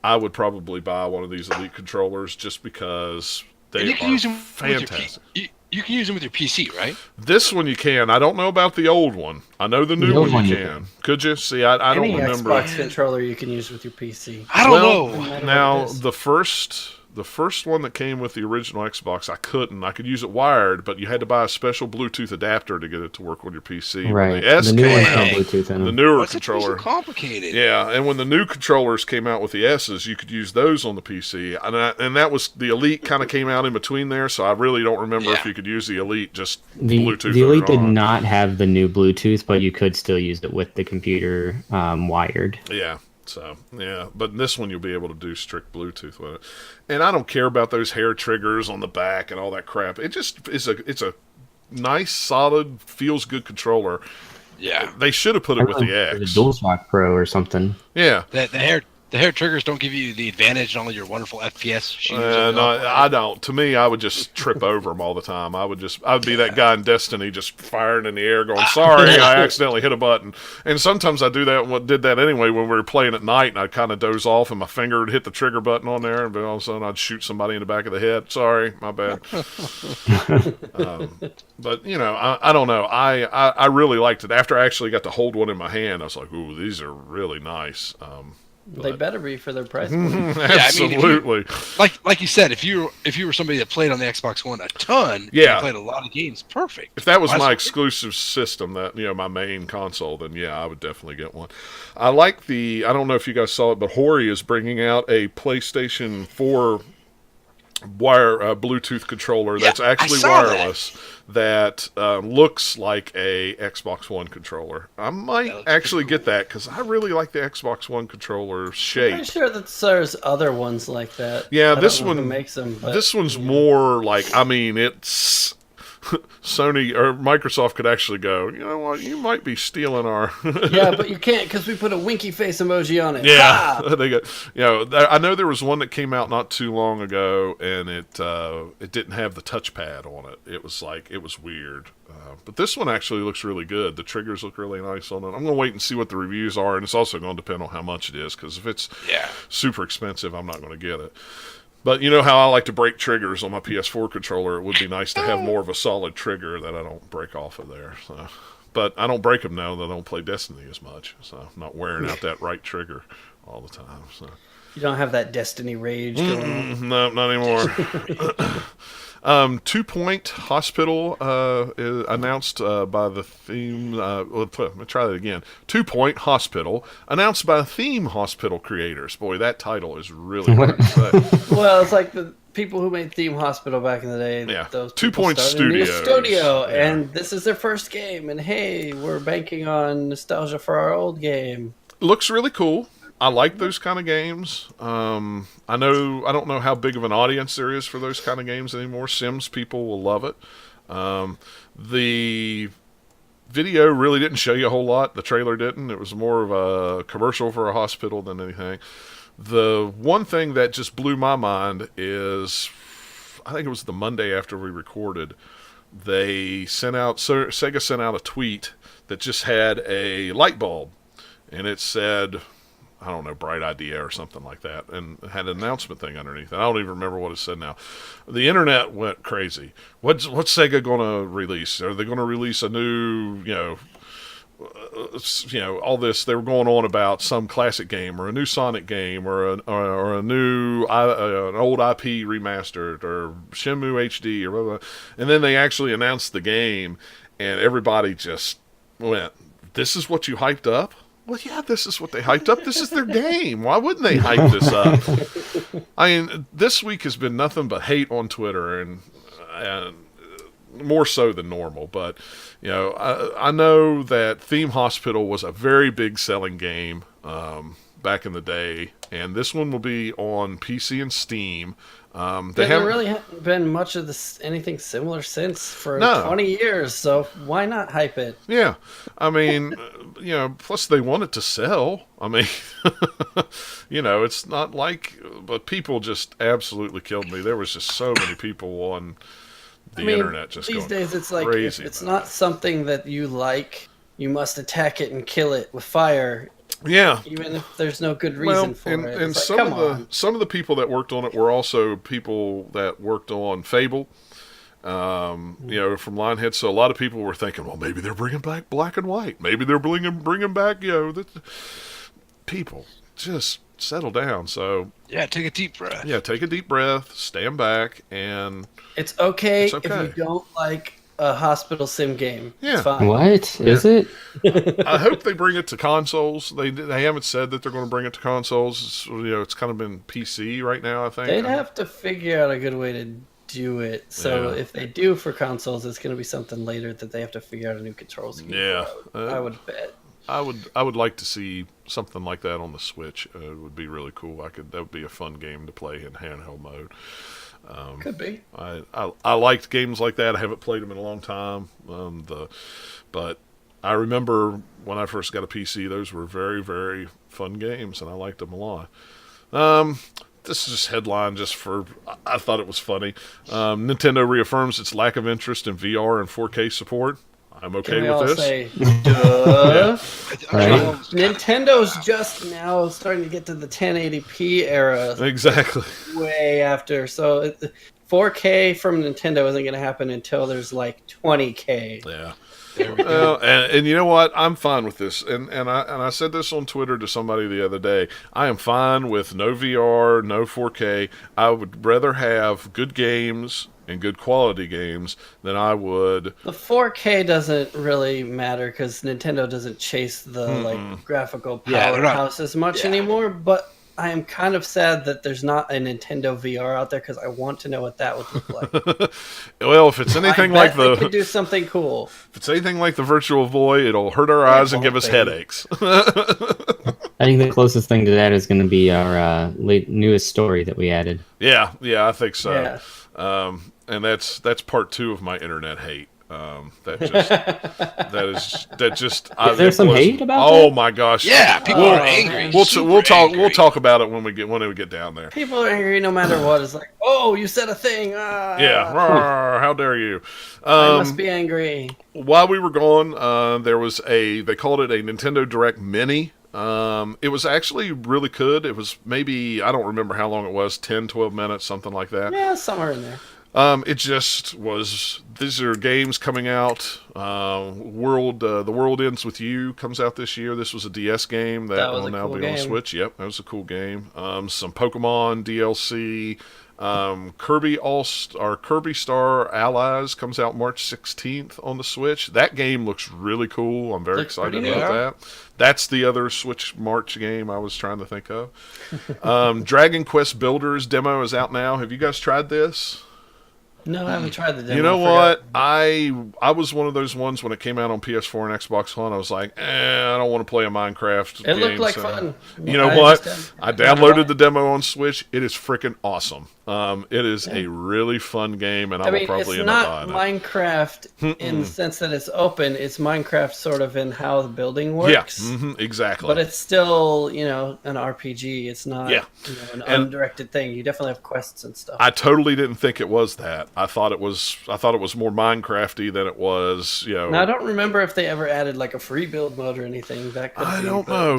I would probably buy one of these Elite controllers just because they are fantastic. You can use them with your PC, right? This one you can. I don't know about the old one. I know the new one you can. Could you? See, I don't remember. Any Xbox controller you can use with your PC. I don't know. Now, the first The first one that came with the original Xbox, I couldn't. I could use it wired, but you had to buy a special Bluetooth adapter to get it to work on your PC. When Right. the S The new came ones out, have Bluetooth in the them. newer What's it so controller. complicated? Yeah, and when the new controllers came out with the S's, you could use those on the PC. And that was, the Elite kind of came out in between there, so I really don't remember if you could use the Elite just Bluetooth. The Elite did on. not have the new Bluetooth, but you could still use it with the computer wired. Yeah. So, yeah, but this one you'll be able to do strict Bluetooth with it. And I don't care about those hair triggers on the back and all that crap. It just is it's a nice, solid, feels good controller. Yeah. They should have put it with the The X. DualShock Pro or something. Yeah. The hair triggers don't give you the advantage on all your wonderful FPS shoes. No, I don't. To me, I would just trip over them all the time. I'd be that guy in Destiny just firing in the air going, sorry, I accidentally hit a button. And sometimes I did that anyway when we were playing at night, and I'd kind of doze off and my finger would hit the trigger button on there, and then all of a sudden I'd shoot somebody in the back of the head. Sorry, my bad. But, I don't know. I really liked it. After I actually got to hold one in my hand, I was like, ooh, these are really nice. They better be for their price. Absolutely. Like you said, if you were somebody that played on the Xbox One a ton, Yeah, and played a lot of games, perfect. If that was my exclusive system, my main console, then yeah, I would definitely get one. I like I don't know if you guys saw it, but Hori is bringing out a PlayStation 4 Bluetooth controller that's actually wireless that looks like a Xbox One controller. I might actually get that because I really like the Xbox One controller shape. I'm sure that there's other ones like that. Yeah, this one makes them. But, this one's more like, it's Sony or Microsoft could actually go, you know what, you might be stealing our... Yeah, but you can't because we put a winky face emoji on it. Yeah, they got, I know there was one that came out not too long ago, and it didn't have the touchpad on it. It was weird. But this one actually looks really good. The triggers look really nice on it. I'm going to wait and see what the reviews are, and it's also going to depend on how much it is, because if it's super expensive, I'm not going to get it. But you know how I like to break triggers on my PS4 controller? It would be nice to have more of a solid trigger that I don't break off of there. So. But I don't break them now that I don't play Destiny as much. So I'm not wearing out that right trigger all the time. So. You don't have that Destiny rage going on. No, not anymore. 2 Point Hospital is announced by the Theme... let me try that again. 2 Point Hospital announced by Theme Hospital creators. Boy, that title is really hard to say. Well, it's like the people who made Theme Hospital back in the day. Yeah. Those 2 Point Studios. Studio, and this is their first game. And hey, we're banking on nostalgia for our old game. Looks really cool. I like those kind of games. I don't know how big of an audience there is for those kind of games anymore. Sims people will love it. The video really didn't show you a whole lot. The trailer didn't. It was more of a commercial for a hospital than anything. The one thing that just blew my mind is, I think it was the Monday after we recorded, Sega sent out a tweet that just had a light bulb, and it said, I don't know, bright idea or something like that, and it had an announcement thing underneath. I don't even remember what it said now. The internet went crazy. What's Sega going to release? Are they going to release a new, all this? They were going on about some classic game or a new Sonic game or a new an old IP remastered or Shenmue HD or blah, blah. And then they actually announced the game, and everybody just went, "This is what you hyped up?" Well, yeah, this is what they hyped up. This is their game. Why wouldn't they hype this up? I mean, this week has been nothing but hate on Twitter, and more so than normal. But, I know that Theme Hospital was a very big selling game back in the day, and this one will be on PC and Steam. There really hasn't been much of anything similar since for 20 years, so why not hype it? Yeah. I mean, plus they want it to sell. I mean, it's not like, but people just absolutely killed me. There was just so many people on the internet just these going days it's crazy. Like, if it's not something that you like, you must attack it and kill it with fire. Yeah, even if there's no good reason for it. And some of the people that worked on it were also people that worked on Fable, from Lionhead. So a lot of people were thinking, well, maybe they're bringing back Black and White. Maybe they're bringing back, people just settle down. So Yeah, take a deep breath. yeah, take a deep breath, stand back, and It's okay, It's okay. if you don't like a hospital sim game. Yeah. It's fine. What is it? I hope they bring it to consoles. They haven't said that they're going to bring it to consoles. It's kind of been PC right now, I think. They'd have to figure out a good way to do it. So Yeah. if they do for consoles, it's going to be something later that they have to figure out a new control scheme. Yeah. I would bet. I would like to see something like that on the Switch. It would be really cool. That would be a fun game to play in handheld mode. Could be. I liked games like that. I haven't played them in a long time. But I remember when I first got a PC, those were very, very fun games, and I liked them a lot. This is just headline I thought it was funny. Nintendo reaffirms its lack of interest in VR and 4K support. I'm okay Can we with all this. say, duh? Right. Nintendo's just now starting to get to the 1080p era Exactly. way after. So 4K from Nintendo isn't going to happen until there's like 20K. Yeah. There we go. Well, and you know what? I'm fine with this. And I said this on Twitter to somebody the other day. I am fine with no VR, no 4K. I would rather have good games and good quality games than I would. The 4K doesn't really matter because Nintendo doesn't chase the like graphical Yeah, they're not- powerhouse as much yeah. anymore. But I am kind of sad that there's not a Nintendo VR out there because I want to know what that would look like. Well, if it's anything I like bet they the could do something cool. if it's anything like the Virtual Boy, it'll hurt our eyes and give us won't, baby. headaches. I think the closest thing to that is going to be our newest story that we added. Yeah, I think so. Yeah. And that's part 2 of my internet hate. That just. Is there some hate about Oh that? my gosh! Yeah, people We'll- are angry. We'll Super talk. angry. We'll talk about it when we get down there. People are angry no matter what. It's like, oh, you said a thing. Ah, Yeah, rawr, how dare you? I must be angry. While we were gone, there was they called it a Nintendo Direct Mini. It was actually really good. It was maybe, I don't remember how long it was, 10, 12 minutes, something like that. Yeah, somewhere in there. It just was, these are games coming out. The World Ends With You comes out this year. This was a DS game that was will a now cool be on game. Switch. Yep, that was a cool game. Some Pokemon DLC. Kirby Star Allies comes out March 16th on the Switch. That game looks really cool. I'm very Looks excited pretty about neat. that. That's the other Switch March game I was trying to think of. Dragon Quest Builders demo is out now. Have you guys tried this? No, I haven't tried the demo. You know I forgot. what? I was one of those ones when it came out on PS4 and Xbox One. I was like, I don't want to play a Minecraft game. It looked like so- fun. You know I what? just I didn't- downloaded the demo on Switch. It is freaking awesome. It is a really fun game, and I I will mean, probably it's end up not buying it. Minecraft in the sense that it's open. It's Minecraft sort of in how the building Yeah, works. exactly. But it's still, an RPG. It's not Yeah. an And- undirected thing. You definitely have quests and stuff. I totally didn't think it was that. I thought it was more Minecrafty than it was. Now, I don't remember if they ever added like a free build mode or anything. That could I be, don't but know.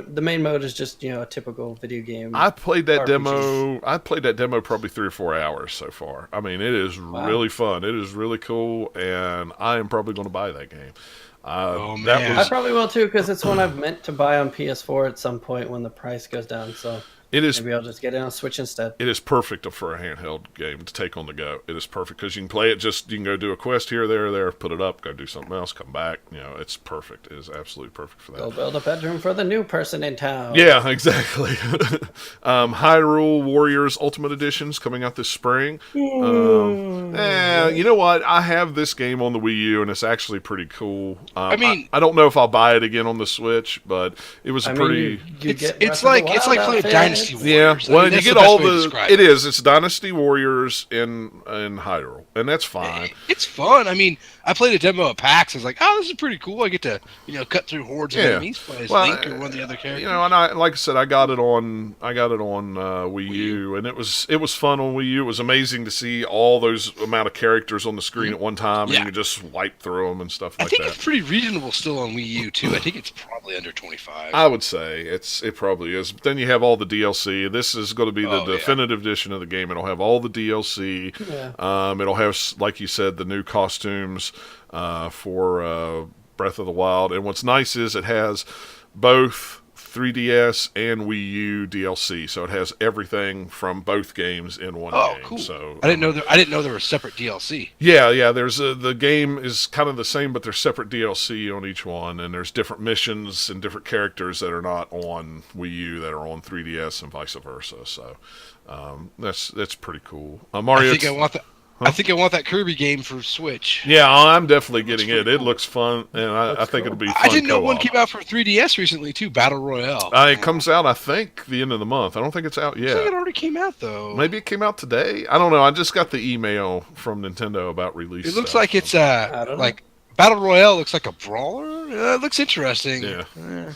The main mode is just a typical video game. I played that RPG. demo. I played that demo probably 3 or 4 hours so far. I mean, it is really fun. It is really cool, and I am probably going to buy that game. Oh, That man. I probably will too because it's one I've meant to buy on PS4 at some point when the price goes down. So It is. maybe I'll just get it on Switch instead. It is perfect for a handheld game to take on the go. It is perfect because you can play it. You can go do a quest here, there, put it up, go do something else, come back. It's perfect. It is absolutely perfect for that. Go build a bedroom for the new person in town. Yeah, exactly. Hyrule Warriors Ultimate Edition's coming out this spring. You know what? I have this game on the Wii U, and it's actually pretty cool. I mean- I don't know if I'll buy it again on the Switch, but it was a I pretty. mean, you get It's Breath of the like Wild playing outfit. Dynasty Yeah, Warriors. I well, mean, you that's get the best all way to the. describe It is. It's Dynasty Warriors in Hyrule, and that's fine. It's fun. I mean, I played a demo at PAX. I was like, oh, this is pretty cool. I get to, cut through hordes of Yeah. enemies, play as Well, Link or one of the other characters. And like I said, I got it on Wii U, and it was fun on Wii U. It was amazing to see all those amount of characters on the screen at one time, and Yeah. you could just wipe through them and stuff I like think that. it's pretty reasonable still on Wii U, too. I think it's probably under 25. I would say it probably is. But then you have all the DLC. This is going to be the Oh, yeah. definitive edition of the game. It'll have all the DLC. Yeah. It'll have, like you said, the new costumes for Breath of the Wild. And what's nice is it has both 3DS and Wii U DLC, so it has everything from both games in one Oh, game. cool. So I didn't know there was separate DLC. yeah. The game is kind of the same, but there's separate DLC on each one, and there's different missions and different characters that are not on Wii U that are on 3DS and vice versa. So that's pretty cool. Mario. I think I want that Kirby game for Switch. Yeah, I'm definitely getting it. cool. It looks fun, and I think it'll be fun. I didn't know one co-op. came out for 3DS recently too. Battle Royale. It comes out, I think, the end of the month. I don't think it's out I think it yet. already came out though. Maybe it came out today. I don't know. I just got the email from Nintendo about release. It looks stuff, like so. it's I don't know. like Battle Royale looks like a brawler. It looks interesting. Yeah.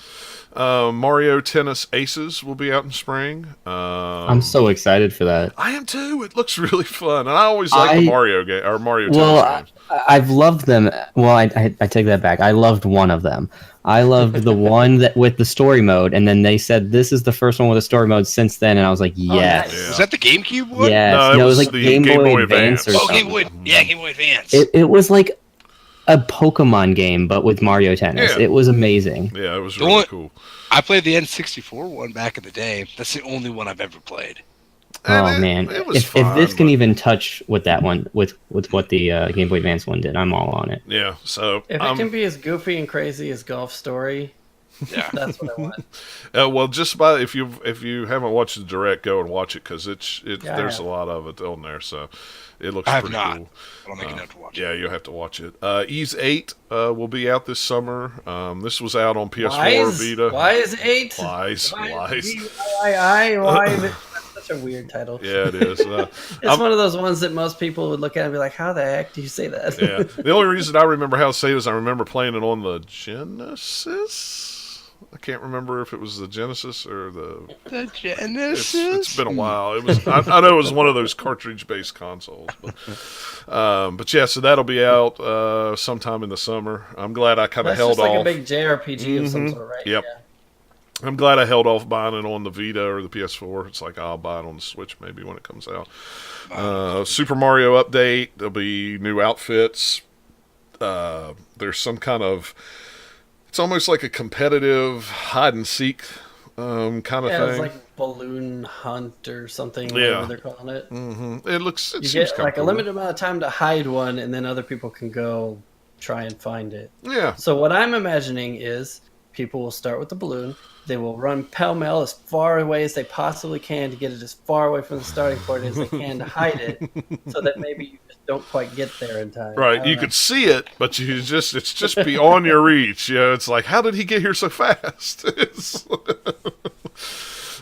Mario Tennis Aces will be out in spring. I'm so excited for that. I am too. It looks really fun, and I always like the Mario game or Mario Well, Tennis games. I've loved them. Well, I take that back. I loved one of them. I loved the one that with the story mode, and then they said this is the first one with a story mode since then, and I was like, yes, nice. Was that the GameCube one? yes. No, it was like the Game Boy Advance or Oh, something. Game Boy. Yeah, Game Boy Advance. It was like a Pokemon game, but with Mario Tennis. Yeah. It was amazing. Yeah, it was The really one- cool. I played the N64 one back in the day. That's the only one I've ever played. Oh And man, it was if fun, this can but- even touch with that one, with what the Game Boy Advance one did, I'm all on it. Yeah, so If it can be as goofy and crazy as Golf Story, Yeah. that's what I want. well, just by if you haven't watched the direct, go and watch it because Yeah, I there's a have. lot of it on there, so it looks I have pretty not. cool. I'll make a note to watch. Yeah, you'll have to watch it. Ease 8 will be out this summer. This was out on PS4, Vita. Why is 8? Lies. Why is it? That's such a weird title. Yeah, it is. It's one of those ones that most people would look at and be like, how the heck do you say that? Yeah. The only reason I remember how to say it is I remember playing it on the Genesis. I can't remember if it was the Genesis or the. The Genesis. It's been a while. It was. I know it was one of those cartridge-based consoles, but yeah. So that'll be out sometime in the summer. I'm glad I kind of That's held just like off. a big JRPG of some sort, right? Yep. Yeah. I'm glad I held off buying it on the Vita or the PS4. It's like I'll buy it on the Switch maybe when it comes out. Super Mario update. There'll be new outfits. There's some kind of. It's almost like a competitive hide and seek kind of Yeah, thing. it's like Balloon Hunt or something, Yeah. whatever they're calling it. It looks. It You seems get kind like of cool. a limited amount of time to hide one, and then other people can go try and find it. Yeah. So what I'm imagining is people will start with the balloon. They will run pell-mell as far away as they possibly can to get it as far away from the starting point as they can to hide it, so that maybe you just don't quite get there in time. Right, you know. could see it, but it's just beyond your reach. You know, it's like, how did he get here so fast?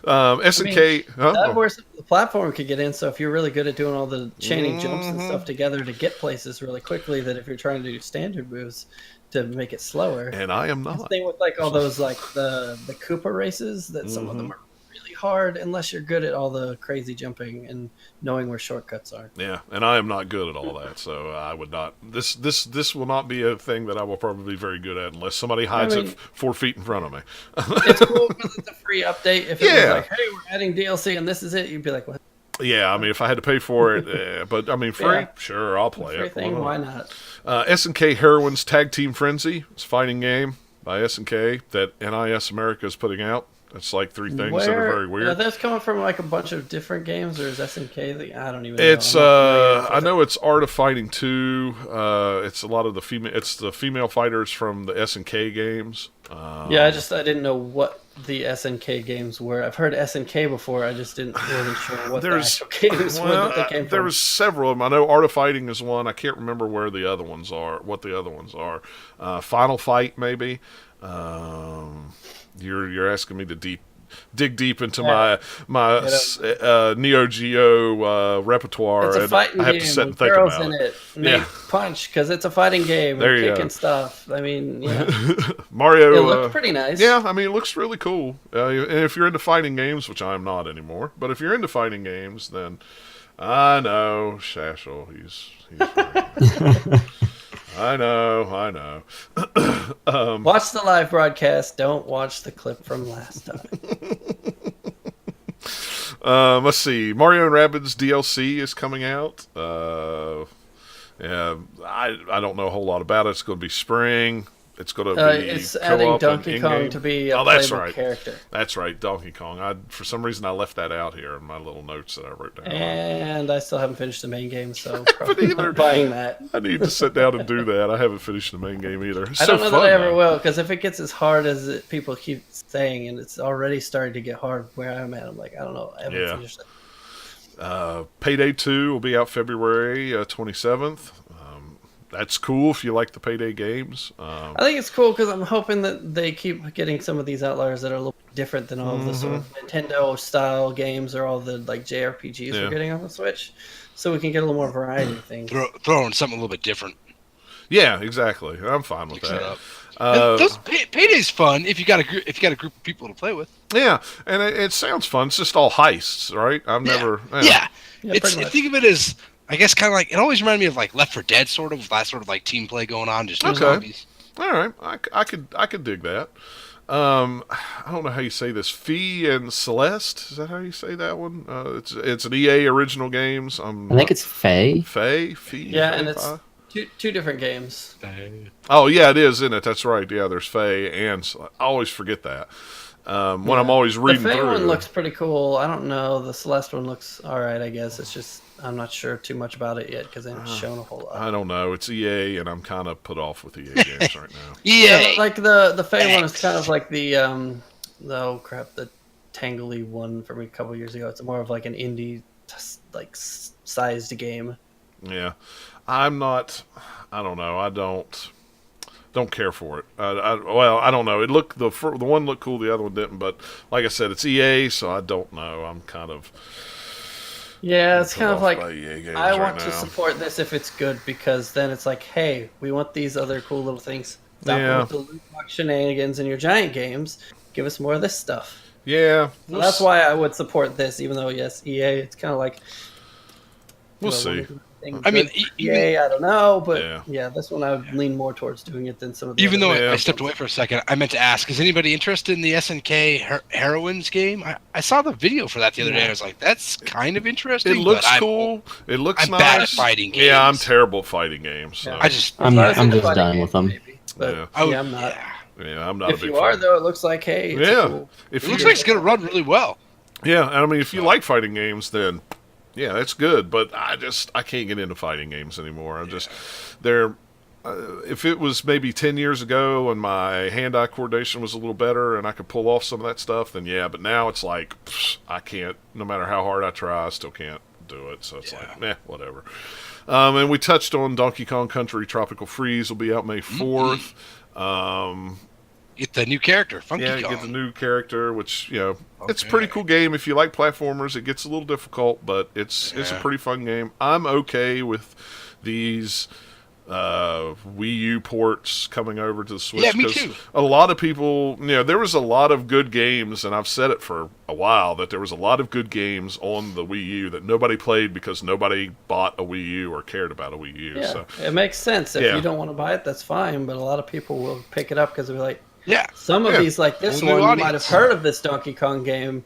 SNK. That's where the platform could get in. So if you're really good at doing all the chaining jumps and stuff together to get places really quickly, that if you're trying to do standard moves to make it slower. And I am not. Same with like all those like the Koopa races, that some of them are really hard unless you're good at all the crazy jumping and knowing where shortcuts are. Yeah, and I am not good at all that, so I would not. This will not be a thing that I will probably be very good at unless somebody hides it 4 feet in front of me. It's cool because it's a free update. If it Yeah. was like, hey, we're adding DLC and this is it, you'd be like, what? Yeah, I mean, if I had to pay for it, but I mean, free, Yeah. sure, I'll play Free it. thing, why not? SNK Heroines Tag Team Frenzy. It's a fighting game by SNK that NIS America is putting out. It's like 3 things that are very weird. Are those coming from like a bunch of different games, or is SNK? I don't even know. It's I'm not familiar I with know it's Art of Fighting 2. It's a lot of the female. It's the female fighters from the SNK games. it. Yeah, I didn't know what the SNK games were. I've heard SNK before. I just wasn't sure what the actual games were that they came from. There was several of them. I know Art of Fighting is one. I can't remember where the other ones are. What the other ones are? Final Fight maybe. You're asking me to dig deep into my Neo Geo repertoire, It's a and fighting I have game to sit and with think girls about in it. it. And they punch because it's a fighting game. There and you kicking go. stuff. I mean, yeah, Mario. it looked pretty nice. Yeah, I mean, it looks really cool. And if you're into fighting games, which I'm not anymore, but if you're into fighting games, then I know Shashel. He's very, I know. Watch the live broadcast. Don't watch the clip from last time. Let's see. Mario and Rabbids DLC is coming out. Yeah, I don't know a whole lot about it. It's going to be spring. It's going to be It's co-op adding and Donkey Kong in-game? to be a that's playable right. character. That's right, Donkey Kong. For some reason I left that out here in my little notes that I wrote down. And I still haven't finished the main game, so But probably either not buying that. I need to sit down and do that. I haven't finished the main game either. It's I don't so know fun, that I ever though. will, because if it gets as hard as people keep saying, and it's already starting to get hard where I'm at, I'm like, I don't know. I haven't finished it. Payday 2 will be out February 27th. That's cool if you like the Payday games. I think it's cool because I'm hoping that they keep getting some of these outliers that are a little different than all of the sort of Nintendo style games or all the like JRPGs we're getting on the Switch, so we can get a little more variety of things. Throw in something a little bit different. Yeah, exactly. I'm fine with Mix it that. up. Payday's fun if you got a group of people to play with. Yeah, and it sounds fun. It's just all heists, right? I've never. Yeah. pretty much. Think of it as, I guess, kind of like, it always reminded me of like Left 4 Dead, sort of, with that sort of like team play going on. Just no zombies. All right, I could dig that. I don't know how you say this. Fee and Celeste, is that how you say that one? It's an EA original games. I think it's Faye. Fee. Yeah, Faye, and it's Fi? two different games. Oh yeah, it is, isn't it? That's right. Yeah, there's Faye and I always forget that. When I'm always reading the Faye through. one looks pretty cool. I don't know. The Celeste one looks all right, I guess. It's just I'm not sure too much about it yet because they haven't shown a whole lot. I don't know. It's EA, and I'm kind of put off with EA games right now. Yeah. Like the Faye one is kind of like the Tangly one from a couple years ago. It's more of like an indie like sized game. Yeah, I'm not. I don't know. I don't care for it. Well, I don't know. It looked the one looked cool, the other one didn't. But like I said, it's EA, so I don't know. I'm kind of it's kind of like EA games I want right to now. support this if it's good because then it's like, hey, we want these other cool little things. Stop with the loot box shenanigans in your giant games. Give us more of this stuff. Yeah, So that's why I would support this, even though yes, EA. It's kind of like we'll see. I mean, EA, I don't know, but Yeah. yeah, this one I would lean more towards doing it than some of the even other though Yeah. I stepped away for a second, I meant to ask, is anybody interested in the SNK Heroines game? I saw the video for that the other day. I was like, that's kind of interesting. It looks but cool. It looks I'm nice. bad at fighting games. Yeah, I'm terrible at fighting games. So. Yeah. I just, I'm If I was just into fighting done games, with them. maybe, but Yeah. I'm not. Yeah, I'm not If a big you are fan. though, it looks like hey, it's Yeah. cool. If it you, looks like it's going to run really well. yeah, and I mean, if you like fighting games, then yeah, that's good. But I can't get into fighting games anymore. I'm just they're. If it was maybe 10 years ago and my hand-eye coordination was a little better and I could pull off some of that stuff, then yeah. But now it's like I can't. No matter how hard I try, I still can't do it. So it's like, whatever. And we touched on Donkey Kong Country Tropical Freeze will be out May 4th. Get the new character, Funky Yeah, Kong. you get the new character, which, it's a pretty cool game. If you like platformers, it gets a little difficult, but it's a pretty fun game. I'm okay with these Wii U ports coming over to the Switch. Yeah, me 'cause too. A lot of people, there was a lot of good games, and I've said it for a while, that there was a lot of good games on the Wii U that nobody played because nobody bought a Wii U or cared about a Wii U. Yeah, So, it makes sense. If Yeah. you don't want to buy it, that's fine. But a lot of people will pick it up because they're like, Yeah. some of Yeah. these, like this Whole new one, you might have audience. heard of this Donkey Kong game,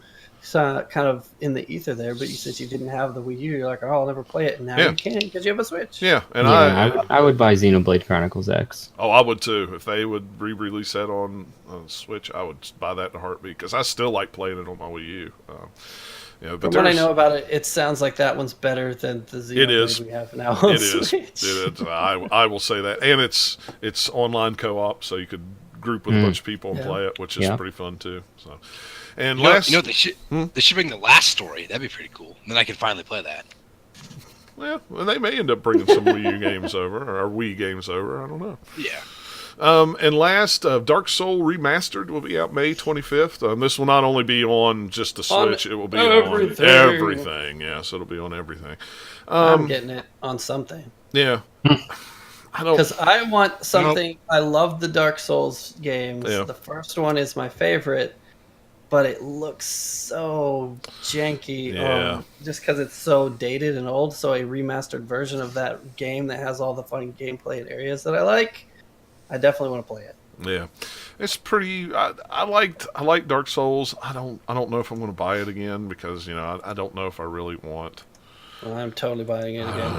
kind of in the ether there. But since you didn't have the Wii U, you're like, oh, I'll never play it. And now Yeah. you can because you have a Switch. yeah, and I would buy Xenoblade Chronicles X. I would too. If they would re-release that on Switch, I would buy that in a heartbeat because I still like playing it on my Wii U. But From what I there's- know about it, it sounds like that one's better than the It is. Xenoblade we have now on It is. Switch. It is. I will say that, and it's online co-op, so you could group with a bunch of people and Yeah. play it, which is Yeah. pretty fun too. So, and You know, last, they should bring the last story. That'd be pretty cool. And then I can finally play that. well, they may end up bringing some Wii U games over or Wii games over. I don't know. Yeah. And last, Dark Soul Remastered will be out May 25th. This will not only be on just the On Switch, it will be everything. on everything. Yeah, so it'll be on everything. I'm getting it on something. Yeah. I don't. Because I want something. I love the Dark Souls games. Yeah. The first one is my favorite, but it looks so janky. Yeah. Just because it's so dated and old. So a remastered version of that game that has all the fun gameplay and areas that I like, I definitely want to play it. Yeah, it's pretty. I like Dark Souls. I don't know if I'm going to buy it again because I don't know if I really want. Well, I'm totally buying it again.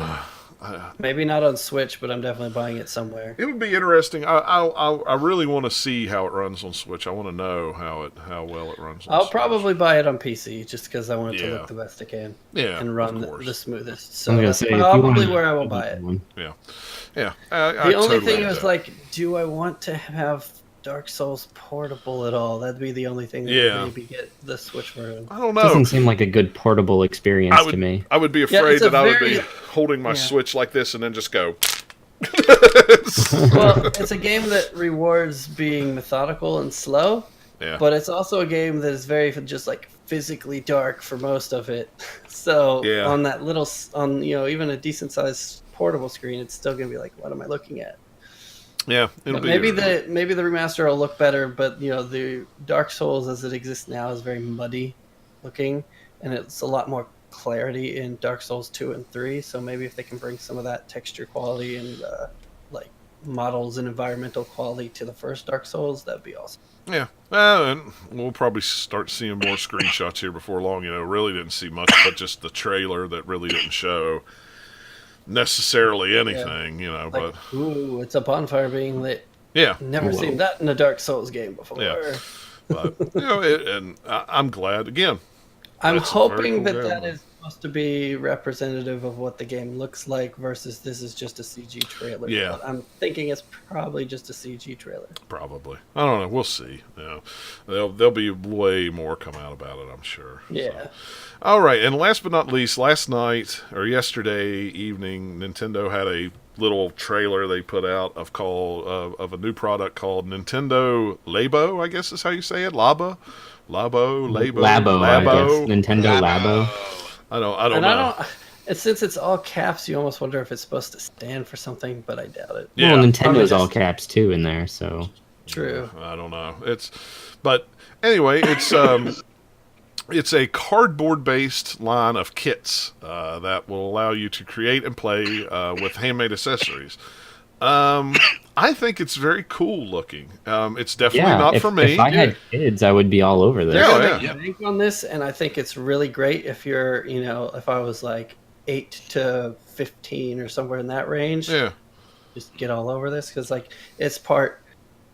Maybe not on Switch, but I'm definitely buying it somewhere. It would be interesting. I really want to see how it runs on Switch. I want to know how well it runs on I'll Switch. probably buy it on PC just because I want it to Yeah. look the best it can. Yeah, And run of course. the smoothest. I So was gonna that's say, if you probably wanted where I will buy it. one. Yeah. The only totally thing get is that. like, do I want to have Dark Souls portable at all? That'd be the only thing that Yeah. would maybe get the Switch version. I don't It know. doesn't seem like a good portable experience to me. I would be Yeah, afraid it's a that I would be very- holding my yeah. Switch like this and then just go. Well, it's a game that rewards being methodical and slow, Yeah. but it's also a game that is very just like physically dark for most of it. So Yeah. on that little, even a decent sized portable screen, it's still gonna be like, what am I looking at? Yeah. It'll But be maybe the remaster will look better, but the Dark Souls as it exists now is very muddy looking, and it's a lot more clarity in Dark Souls 2 and 3. So maybe if they can bring some of that texture quality and like models and environmental quality to the first Dark Souls, that'd be awesome. Yeah. And we'll probably start seeing more screenshots here before long. Really didn't see much, but just the trailer that really didn't show necessarily anything. Like, But ooh, it's a bonfire being lit. yeah. Never Whoa. seen that in a Dark Souls game before. Yeah. But and I'm glad again. I'm That's a very hoping cool that game. that is supposed to be representative of what the game looks like versus this is just a CG trailer. Yeah. But I'm thinking it's probably just a CG trailer. Probably. I don't know. We'll see. There'll be way more come out about it, I'm sure. Yeah. So. All right, and last but not least, last night or yesterday evening, Nintendo had a little trailer they put out of a new product called Nintendo Labo. I guess is how you say it. Labo. Labo, I guess. Nintendo Labo. I don't And know. since it's all caps, you almost wonder if it's supposed to stand for something, but I doubt it. Yeah. Well, Probably Nintendo's just- all caps too in there, so True. I don't know. But anyway, it's a cardboard-based line of kits that will allow you to create and play with handmade accessories. I think it's very cool looking. It's definitely not if, for me. If I had kids, I would be all over this. They're Yeah, gonna yeah. make bank on this, and I think it's really great if you're, if I was like 8 to 15 or somewhere in that range. Yeah. Just get all over this because like it's part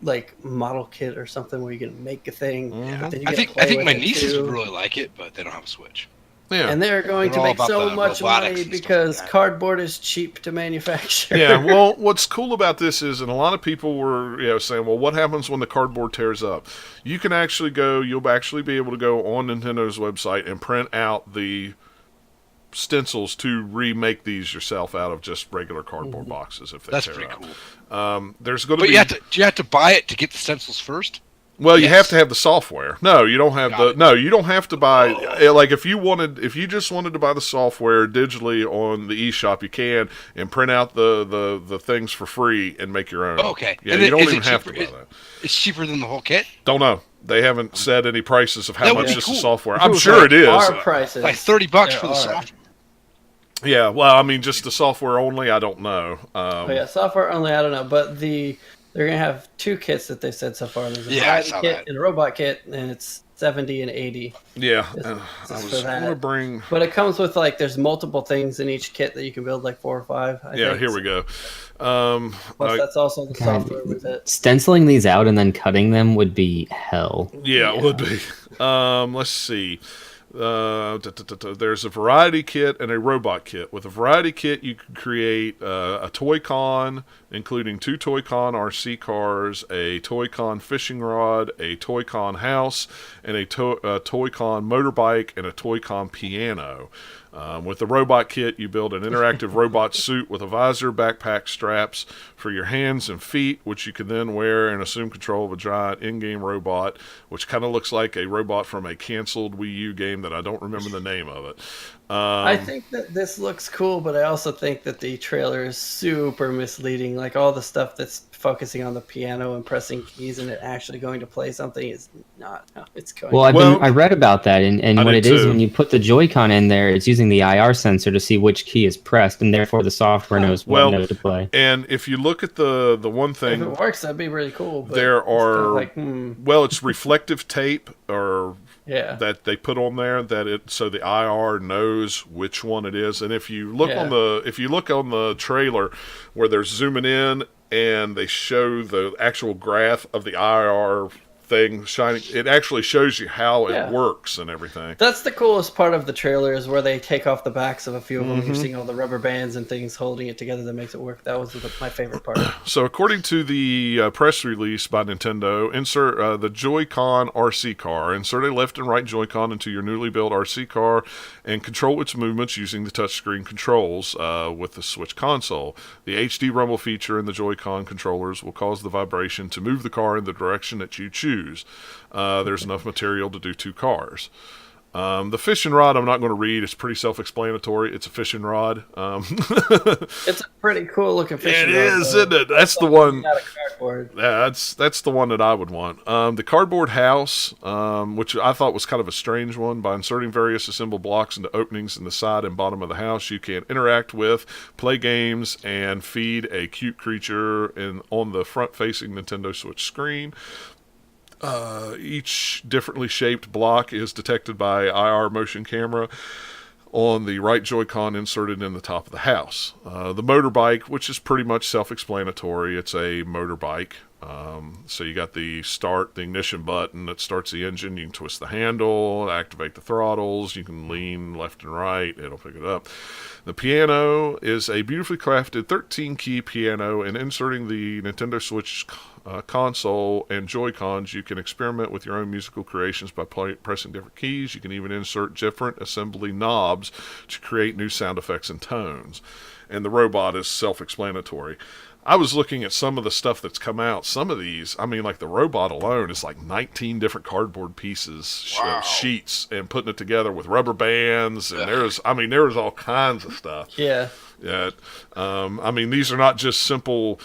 like model kit or something where you can make a thing. Mhm. then you I get to think play with my it, nieces too. would really like it, but they don't have a Switch. Yeah. And they're going They're to all make about so the much robotics money and stuff because like that. cardboard is cheap to manufacture. Yeah, well, what's cool about this is, and a lot of people were, saying, well, what happens when the cardboard tears up? You'll actually be able to go on Nintendo's website and print out the stencils to remake these yourself out of just regular cardboard boxes if they That's tear pretty up. cool. There's going to But be. do you have to buy it to get the stencils first? Well, you Yes. have to have the software. No, you don't have Got it. No, you don't have to buy. Like if you just wanted to buy the software digitally on the eShop, you can and print out the things for free and make your own. Oh, okay. Yeah, And you then don't is even it have to cheaper? buy that. It's cheaper than the whole kit? Don't know. They haven't said any prices of how That would much be just the cool. software. If I'm was sure like it is. Our prices, Like $30 there for the are. software. Yeah. Well, I mean, just the software only. I don't know. Oh, yeah, software only. I don't know, but they're gonna have two kits that they said so far. There's a Yeah, I variety saw kit that. and a robot kit, and it's 70 and 80. Yeah. This- I this is was for that. going to bring. But it comes with there's multiple things in each kit that you can build, like 4 or 5. I Yeah. think. Here we go. Plus, that's also the God, software with it. stenciling these out and then cutting them would be hell. Yeah, it would be. Let's see. There's a variety kit and a robot kit. With a variety kit, you can create a Toy-Con, including 2 Toy-Con RC cars, a Toy-Con fishing rod, a Toy-Con house, and a Toy-Con motorbike, and a Toy-Con piano. With the robot kit, you build an interactive robot suit with a visor, backpack, straps for your hands and feet, which you can then wear and assume control of a giant in-game robot, which kind of looks like a robot from a canceled Wii U game that I don't remember the name of it. I think that this looks cool, but I also think that the trailer is super misleading. Like all the stuff that's focusing on the piano and pressing keys and it actually going to play something is not how it's going. Well, I read about that, and I what did it is too. when you put the Joy-Con in there, it's using the IR sensor to see which key is pressed, and therefore the software knows what Well, note to play. And if you look at the one if thing, it works, that'd be really cool. But there it's kinda are like, well, it's reflective tape or Yeah. that they put on there that it so the IR knows which one it is. And if you look Yeah. on the trailer where they're zooming in and they show the actual graph of the IR thing shining, it actually shows you how it Yeah. works and everything. That's the coolest part of the trailer is where they take off the backs of a few of them. Mm-hmm. You're seeing all the rubber bands and things holding it together that makes it work. That was my favorite part. So, according to the press release by Nintendo, insert the Joy-Con RC car. Insert a left and right Joy-Con into your newly built RC car and control its movements using the touchscreen controls with the Switch console. The HD rumble feature in the Joy-Con controllers will cause the vibration to move the car in the direction that you choose. There's enough material to do 2 cars. The fishing rod I'm not going to read. It's pretty self-explanatory. It's a fishing rod. It's a pretty cool looking fishing It rod, is, though. isn't it? That's the one. Not a cardboard. Yeah, that's the one that I would want. The cardboard house, which I thought was kind of a strange one. By inserting various assembled blocks into openings in the side and bottom of the house, you can interact with, play games, and feed a cute creature on the front-facing Nintendo Switch screen. Each differently shaped block is detected by IR motion camera on the right Joy-Con inserted in the top of the house. The motorbike, which is pretty much self-explanatory, it's a motorbike. So you got the ignition button that starts the engine. You can twist the handle, activate the throttles. You can lean left and right. It'll pick it up. The piano is a beautifully crafted 13-key piano, and inserting the Nintendo Switch console and Joy-Cons, you can experiment with your own musical creations by pressing different keys. You can even insert different assembly knobs to create new sound effects and tones. And the robot is self-explanatory. I was looking at some of the stuff that's come out. Some of these, I mean, like the robot alone is like 19 different cardboard pieces, sheets, and putting it together with rubber bands. And there's all kinds of stuff. Yeah. Yeah. I mean, these are not just simple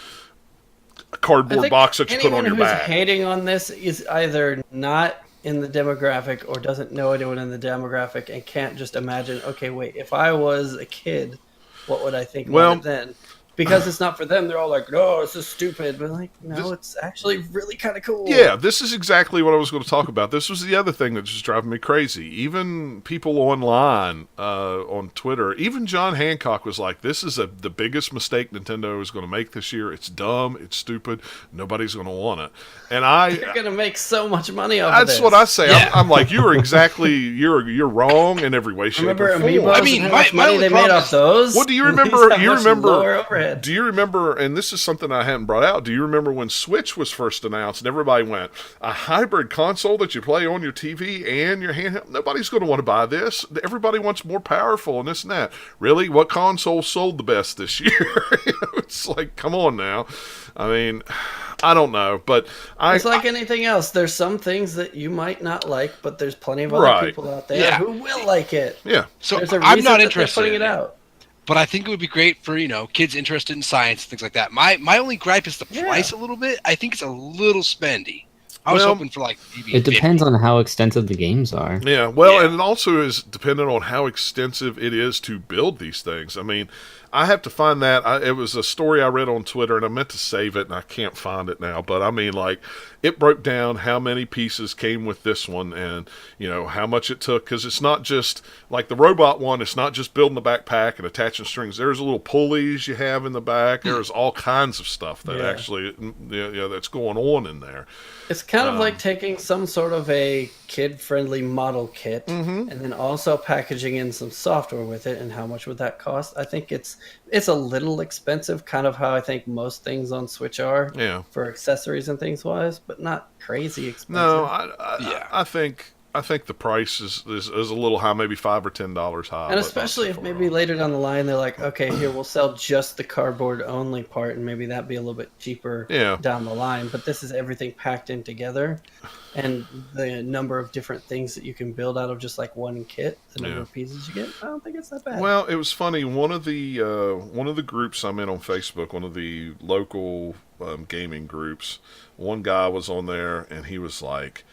cardboard box that you put on your anyone who's back. hating on this is either not in the demographic or doesn't know anyone in the demographic and can't just imagine, okay, wait, if I was a kid, what would I think about it then? Because it's not for them. They're all like, no, this is stupid. But like, no, it's actually really kind of cool. Yeah, this is exactly what I was going to talk about. This was the other thing that just driving me crazy. Even people online on Twitter, even John Hancock was like, this is the biggest mistake Nintendo is going to make this year. It's dumb. It's stupid. Nobody's going to want it. And You're going to make so much money off of this. That's what I say. Yeah. I'm like, you're wrong in every way, shape, Remember or form. Amiibos I mean, and how much my money only they made problem off is- those? Well, do you These remember? have You much remember? lower overhead. Do you remember? And this is something I hadn't brought out. Do you remember when Switch was first announced and everybody went, a hybrid console that you play on your TV and your handheld? Nobody's going to want to buy this. Everybody wants more powerful and this and that. Really, what console sold the best this year? It's like, come on now. I mean, I don't know, but It's like anything else. There's some things that you might not like, but there's plenty of other Right. people out there Yeah. who will like it. yeah. So There's a I'm reason not that interested they're putting in it it, out. but I think it would be great for kids interested in science and things like that. My only gripe is the Yeah. price a little bit. I think it's a little spendy. I was Well, hoping for like maybe It 50. depends on how extensive the games are. Yeah, well, Yeah. and it also is dependent on how extensive it is to build these things. I mean, I have to find that. It was a story I read on Twitter, and I meant to save it, and I can't find it now. But I mean, like, it broke down how many pieces came with this one, and how much it took. Because it's not just like the robot one. It's not just building the backpack and attaching strings. There's little pulleys you have in the back. There's all kinds of stuff that Yeah. actually, that's going on in there. It's kind of like taking some sort of a kid-friendly model kit and then also packaging in some software with it. And how much would that cost? I think it's a little expensive, kind of how I think most things on Switch are Yeah. for accessories and things wise, but not crazy expensive. No, Yeah. I think the price is a little high, maybe $5 or $10 high. And especially if maybe later down the line they're like, okay, here we'll sell just the cardboard only part, and maybe that'd be a little bit cheaper Yeah. down the line. But this is everything packed in together, and the number of different things that you can build out of just like one kit, the number Yeah. of pieces you get, I don't think it's that bad. Well, it was funny. One of the groups I'm in on Facebook, one of the local gaming groups, one guy was on there, and he was like,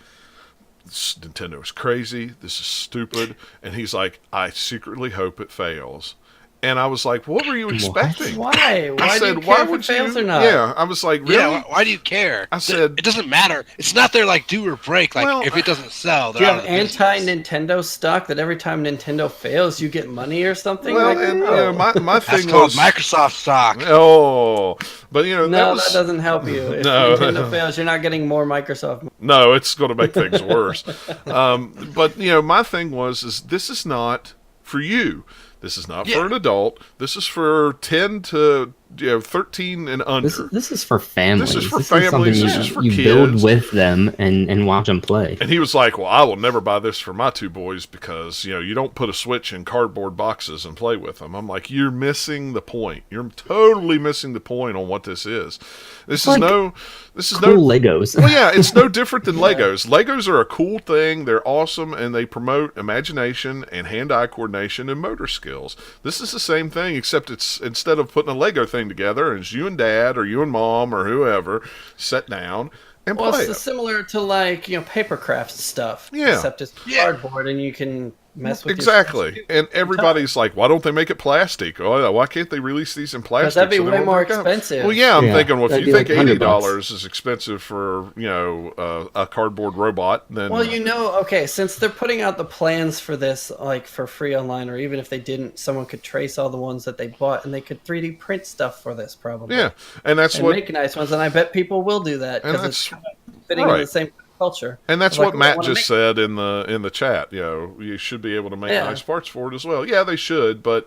Nintendo is crazy. This is stupid. And he's like, I secretly hope it fails. And I was like, what were you expecting? Why? Why I do you said, care why if would it fails you? or not? Yeah, I was like, really? Yeah, why do you care? I said- it doesn't matter. It's not their like do or break. Like Well, if it doesn't sell, Do they're you out have of the business. anti-Nintendo stock that every time Nintendo fails, you get money or something? Well, Like, and no. you know, my That's thing called was Microsoft stock. Oh, but you know, No, that that doesn't help you. If No. Nintendo fails, you're not getting more Microsoft money. No, it's going to make things worse. But you know, my thing is this is not for you. This is not for an adult. This is for 10 to 13 and under. This is for families. This is for something families. This is for you kids. build with them and watch them play. And he was like, well, I will never buy this for my two boys because, you know, you don't put a Switch in cardboard boxes and play with them. I'm like, you're missing the point. You're totally missing the point on what this is. This is like no Legos. Well, yeah, it's no different than Legos. Legos are a cool thing. They're awesome, and they promote imagination and hand-eye coordination and motor skills. This is the same thing, except it's instead of putting a Lego thing together, it's you and Dad or you and Mom or whoever sit down and Well, play it's it. similar to like paper crafts stuff. Yeah. Except it's cardboard and you can mess with Exactly. And everybody's like, why don't they make it plastic? Oh, why can't they release these in plastic? that'd be so they way won't more break up? expensive. Well, yeah, I'm Yeah, thinking, well, if that'd you be think like $100 $80 is expensive for, you know, a cardboard robot, then... Well, you know, okay, since they're putting out the plans for this, like, for free online, or even if they didn't, someone could trace all the ones that they bought, and they could 3D print stuff for this, probably. Yeah, and that's and what... make nice ones, and I bet people will do that, And because that's- it's kind of fitting in the same culture. And that's Like, what we Matt wanna just make- said in the chat. You know, you should be able to make Yeah. nice parts for it as well. Yeah, they should, but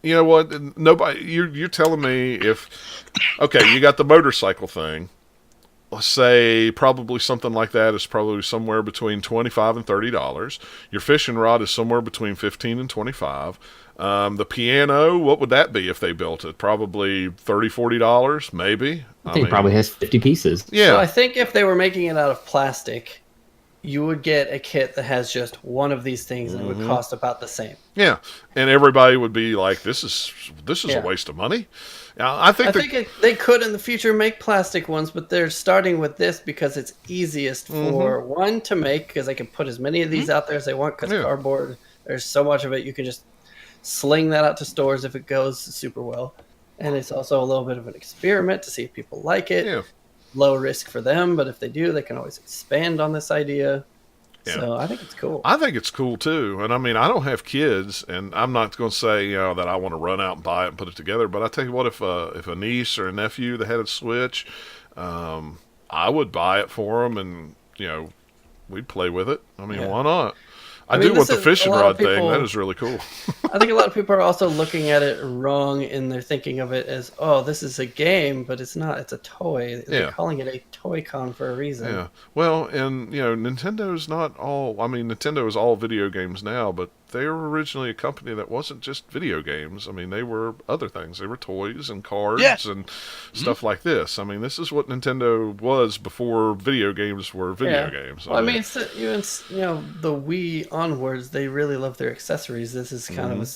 you know what? Nobody. You're telling me if okay, you got the motorcycle thing. Let's say probably something like that is probably somewhere between $25 and $30. Your fishing rod is somewhere between $15 and $25. The piano, what would that be if they built it? Probably $30, $40, maybe. I think it probably has 50 pieces. Yeah. So I think if they were making it out of plastic, you would get a kit that has just one of these things, and it would cost about the same. Yeah, and everybody would be like, "This is Yeah. a waste of money." I think They could in the future make plastic ones, but they're starting with this because it's easiest for one to make, because they can put as many of these out there as they want, because Yeah. cardboard, there's so much of it, you can just sling that out to stores if it goes super well. And it's also a little bit of an experiment to see if people like it. Yeah. Low risk for them, but if they do, they can always expand on this idea. Yeah. So I think it's cool. I think it's cool too. And I mean, I don't have kids, and I'm not going to say, you know, that I want to run out and buy it and put it together. But I tell you what, if a niece or a nephew that had a Switch, I would buy it for them, and you know, we'd play with it. I mean, Yeah. why not? I mean, do want this the is- fishing a lot rod of people- thing. That is really cool. I think a lot of people are also looking at it wrong, and they're thinking of it as, oh, this is a game, but it's not. It's a toy. They're Yeah. calling it a toy con for a reason. Yeah. Well, and you know, Nintendo's not all. I mean, Nintendo is all video games now, but they were originally a company that wasn't just video games. I mean, they were other things. They were toys and cards Yeah. and stuff like this. I mean, this is what Nintendo was before video games were video games. Well, I mean, you know, the Wii onwards, they really love their accessories. This is kind of a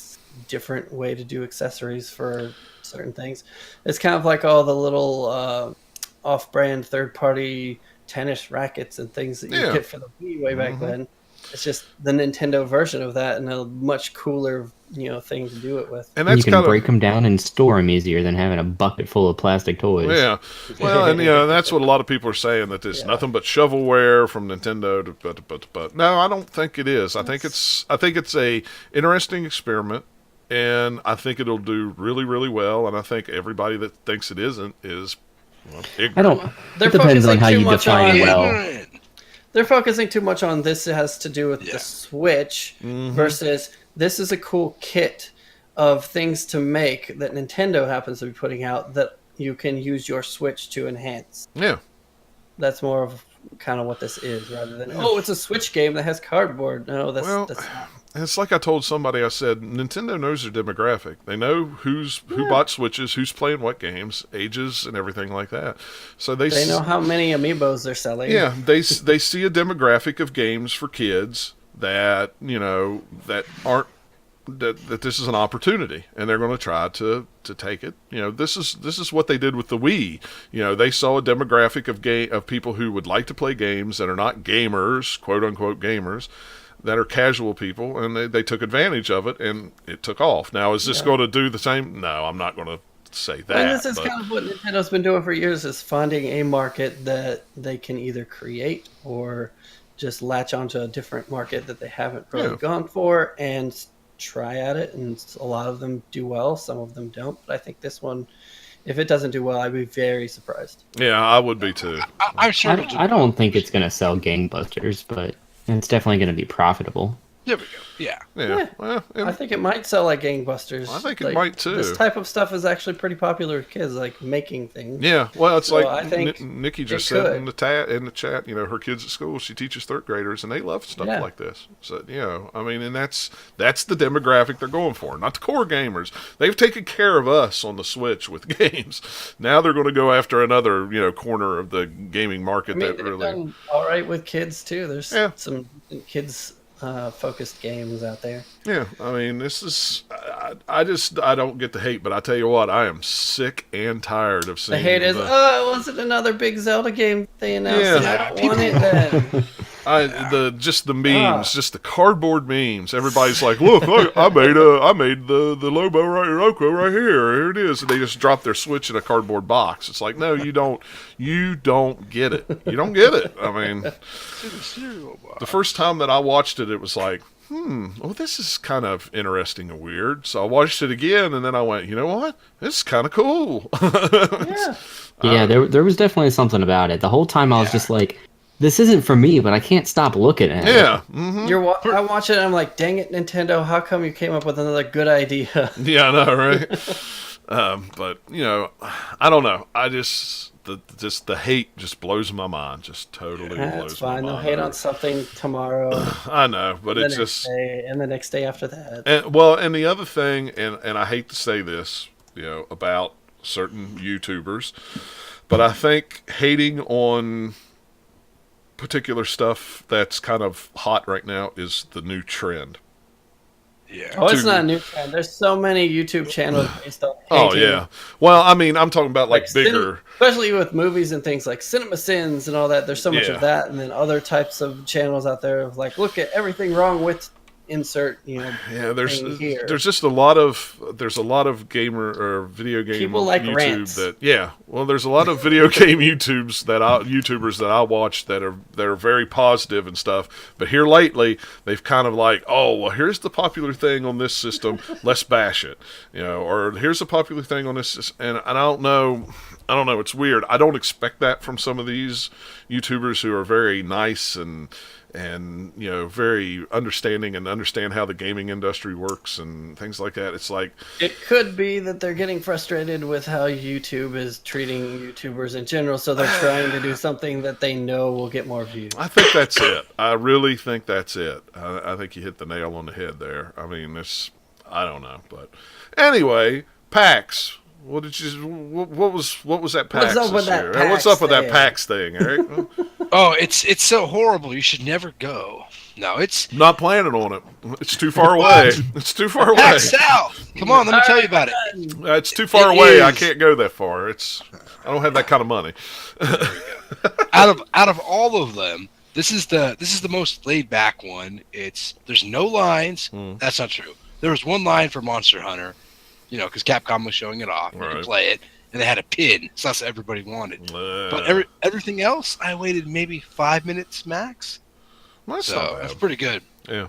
different way to do accessories for certain things. It's kind of like all the little off-brand third-party tennis rackets and things that you Yeah. get for the Wii way back then. It's just the Nintendo version of that, and a much cooler, you know, thing to do it with. and You that's can kind break them down and store them easier than having a bucket full of plastic toys. Yeah, well, and you know, that's what a lot of people are saying, that there's nothing but shovelware from Nintendo. But no, I don't think it is. I think it's a interesting experiment, and I think it'll do really, really well. And I think everybody that thinks it isn't is well, ignorant. I don't. They're It depends on focusing how too you much define on- well. They're focusing too much on this has to do with Yeah. the Switch versus this is a cool kit of things to make that Nintendo happens to be putting out that you can use your Switch to enhance. Yeah. That's more of kind of what this is rather than, oh, it's a Switch game that has cardboard. No, that's Well, that's not. It's like I told somebody. I said Nintendo knows their demographic. They know who bought Switches, who's playing what games, ages, and everything like that. So they They know how many amiibos they're selling. Yeah, they see a demographic of games for kids that you know that aren't that this is an opportunity, and they're going to try to take it. You know, this is what they did with the Wii. You know, they saw a demographic of people who would like to play games that are not gamers, quote unquote gamers. that are casual people, and they took advantage of it, and it took off. Now, is this going to do the same? No, I'm not going to say that. And this is kind of what Nintendo's been doing for years, is finding a market that they can either create or just latch onto a different market that they haven't really gone for and try at it. And a lot of them do well, some of them don't. But I think this one, if it doesn't do well, I'd be very surprised. Yeah, I would be too. I'm sure. I don't think it's going to sell gangbusters, but it's definitely going to be profitable. There we go. Yeah. Well, I think it might sell like gangbusters. I think it might too. This type of stuff is actually pretty popular with kids, like making things. Yeah, well, it's So like I think Nikki just it said could. in the chat. You know, her kids at school, she teaches third graders, and they love stuff like this. So I mean, and that's the demographic they're going for, not the core gamers. They've taken care of us on the Switch with games. Now they're going to go after another corner of the gaming market They've that really. done all right with kids too. There's some kids focused games out there. Yeah, I mean, this is. I don't get the hate, but I tell you what, I am sick and tired of seeing. The hate is, was it another big Zelda game they announced? Yeah. I don't want it then. The memes, just the cardboard memes. Everybody's like, "Look, I made the Labo right here it is." And they just drop their Switch in a cardboard box. It's like, no, you don't get it. You don't get it. I mean, the first time that I watched it, it was like, well, this is kind of interesting and weird. So I watched it again, and then I went, you know what? This is kind of cool. Yeah, there was definitely something about it. The whole time I was just like, this isn't for me, but I can't stop looking at it. Yeah. Mm-hmm. I watch it and I'm like, dang it, Nintendo, how come you came up with another good idea? Yeah, I know, right? But, I don't know. I just the hate just blows my mind. Just totally blows my mind. That's fine. They'll hate on something tomorrow. I know, but it's just... And the next day after that. And the other thing, and I hate to say this, about certain YouTubers, but I think hating on particular stuff that's kind of hot right now is the new trend. Yeah. Oh, it's not a new trend. There's so many YouTube channels based on hating. Oh, yeah. Well, I mean, I'm talking about like bigger... especially with movies and things like Cinema Sins and all that. There's so much of that. And then other types of channels out there of like, look at everything wrong with insert, there's here. Just a lot of gamer or video game people like YouTube rants. There's a lot of video game YouTubers that I watch that are very positive and stuff, but here lately they've kind of like, oh well, here's the popular thing on this system, let's bash it, or here's a popular thing on this, and I don't know, it's weird. I don't expect that from some of these YouTubers who are very nice and very understanding and understand how the gaming industry works and things like that. It's like, it could be that they're getting frustrated with how YouTube is treating YouTubers in general, so they're trying to do something that they know will get more views. I think that's it. I really think that's it. I think you hit the nail on the head there. I mean, I don't know, but anyway, PAX. What was that PAX this year? What's up with that PAX thing, Eric? Oh, it's so horrible. You should never go. No, it's not planning on it. It's too far away. It's too far away. PAX South. Come on, let me tell you about it. It's too far away. I can't go that far. I don't have that kind of money. out of all of them, this is the most laid back one. There's no lines. That's not true. There was one line for Monster Hunter. Because Capcom was showing it off. Right. You could play it, and they had a pin, so that's what everybody wanted. But everything else, I waited maybe 5 minutes max. That's pretty good. Yeah.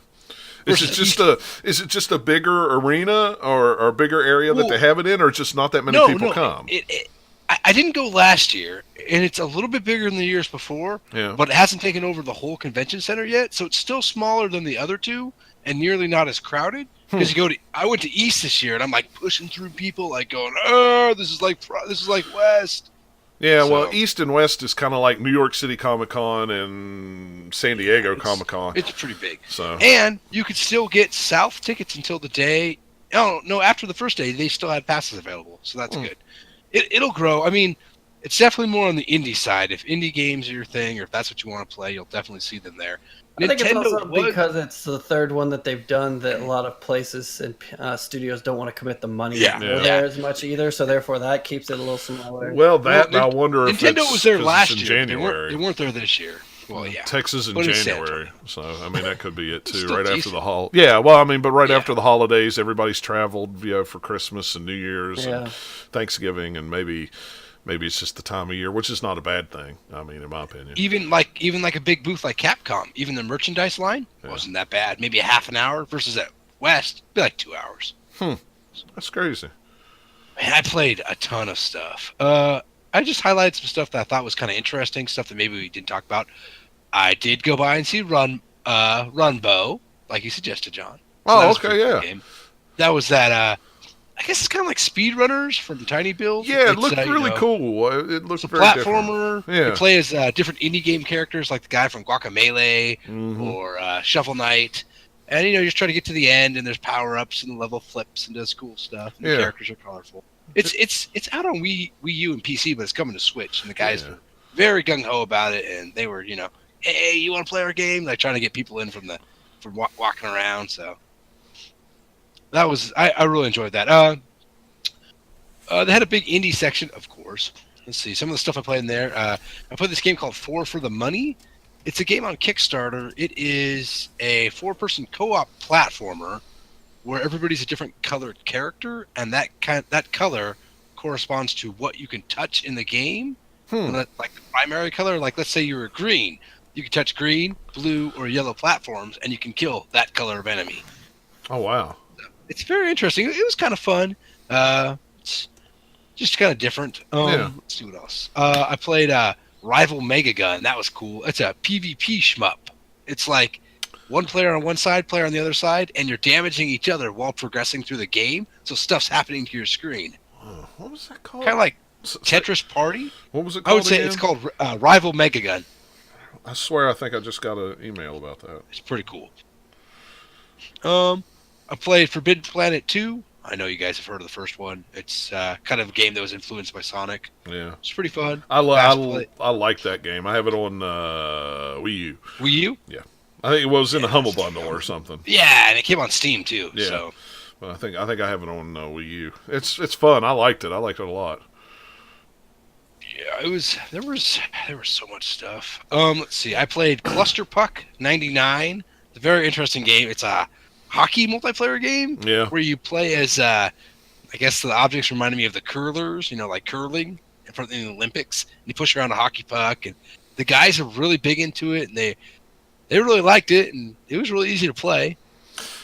Is it just a bigger arena or a bigger area that they have it in, or just not that many people come? I didn't go last year, and it's a little bit bigger than the years before. Yeah. But it hasn't taken over the whole convention center yet, so it's still smaller than the other two, and nearly not as crowded. Because I went to East this year, and I'm like pushing through people, like going, this is like West. Yeah, well, East and West is kind of like New York City Comic Con and San Diego Comic Con. It's pretty big. So, and you could still get South tickets until the day. Oh no, after the first day, they still had passes available, so that's good. It'll grow. I mean, it's definitely more on the indie side. If indie games are your thing, or if that's what you want to play, you'll definitely see them there. I think it's also because it's the third one that they've done that a lot of places and studios don't want to commit the money there as much either, so therefore that keeps it a little smaller. Well, I wonder if Nintendo was there last year. January. They weren't there this year. Well, yeah. Texas in But it's January, so I mean that could be it too. Still Right after decent. the Yeah, well, I mean, but right Yeah. after the holidays, everybody's traveled, for Christmas and New Year's Yeah. and Thanksgiving, and maybe it's just the time of year, which is not a bad thing. I mean, in my opinion. Even like a big booth like Capcom, even the merchandise line wasn't that bad. Maybe a half an hour versus at West, be like 2 hours. That's crazy. Man, I played a ton of stuff. I just highlighted some stuff that I thought was kind of interesting, stuff that maybe we didn't talk about. I did go by and see Runbow, like you suggested, John. So that was a okay, pretty cool yeah. game. That was that. I guess it's kind of like Speedrunners from Tiny Build. Yeah, it It's, looked really cool. It looked very platformer. different. Yeah. You play as different indie game characters, like the guy from Guacamelee Mhm. or Shovel Knight. And, you just try to get to the end, and there's power-ups, and the level flips and does cool stuff. And the characters are colorful. It's out on Wii U and PC, but it's coming to Switch. And the guys were very gung-ho about it, and they were, hey, you want to play our game? Like, trying to get people in from walking around. So that was, I really enjoyed that. They had a big indie section, of course. Let's see, some of the stuff I played in there. I played this game called 4 for the Money. It's a game on Kickstarter. It is a 4-person co-op platformer where everybody's a different colored character, and that color corresponds to what you can touch in the game. Like the primary color, like let's say you were green, you can touch green, blue, or yellow platforms, and you can kill that color of enemy. Oh wow! It's very interesting. It was kind of fun. It's just kind of different. Let's see what else. I played Rival Mega Gun. That was cool. It's a PvP shmup. It's like one player on one side, player on the other side, and you're damaging each other while progressing through the game. So stuff's happening to your screen. What was that called? Kind of like Tetris Party. What was it called? I would say again? it's called Rival Mega Gun. I swear, I think I just got an email about that. It's pretty cool. I played Forbidden Planet 2. I know you guys have heard of the first one. It's kind of a game that was influenced by Sonic. Yeah, it's pretty fun. I like that game. I have it on Wii U. Wii U? Yeah, I think it was in the Humble Bundle or something. Yeah, and it came on Steam too. Yeah, so. but I think I have it on Wii U. It's fun. I liked it. I liked it a lot. Yeah, there was so much stuff. Let's see. I played Cluster Puck 99. It's a very interesting game. It's a hockey multiplayer game. Yeah. Where you play as I guess the objects reminded me of the curlers, like curling in front of the Olympics. And you push around a hockey puck, and the guys are really big into it, and they really liked it, and it was really easy to play.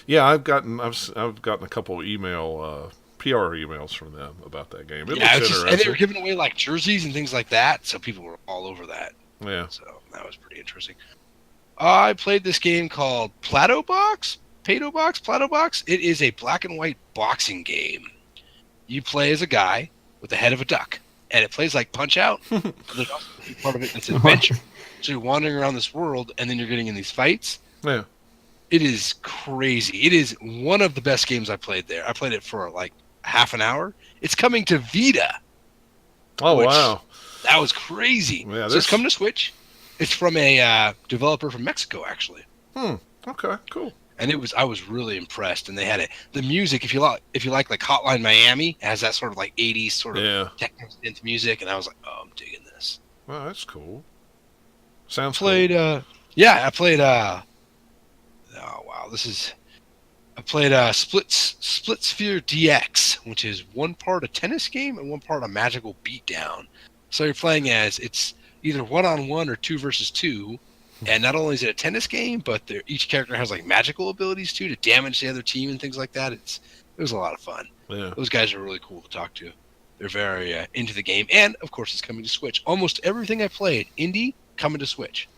Yeah, I've gotten a couple email PR emails from them about that game. It looks interesting. And they were giving away like jerseys and things like that, so people were all over that. Yeah. So that was pretty interesting. I played this game called Plato Box. It is a black and white boxing game. You play as a guy with the head of a duck, and it plays like Punch Out. There's also part of it that's adventure. So you're wandering around this world, and then you're getting in these fights. Yeah. It is crazy. It is one of the best games I played there. I played it for like half an hour. It's coming to Vita. Oh, wow. That was crazy. Yeah, so it's coming to Switch. It's from a developer from Mexico, actually. Okay, cool. And I was really impressed. And they had the music, if you like Hotline Miami, it has that sort of like 80s sort of techno synth music. And I was like, oh, I'm digging this. Well, that's cool. Sounds cool. I played oh wow, I played Split Sphere DX, which is one part a tennis game and one part a magical beatdown. So you're playing as it's either 1-on-1 or 2 versus 2, and not only is it a tennis game, but each character has like magical abilities too to damage the other team and things like that. It was a lot of fun. Yeah, those guys are really cool to talk to. They're very into the game, and of course, it's coming to Switch. Almost everything I played indie coming to Switch.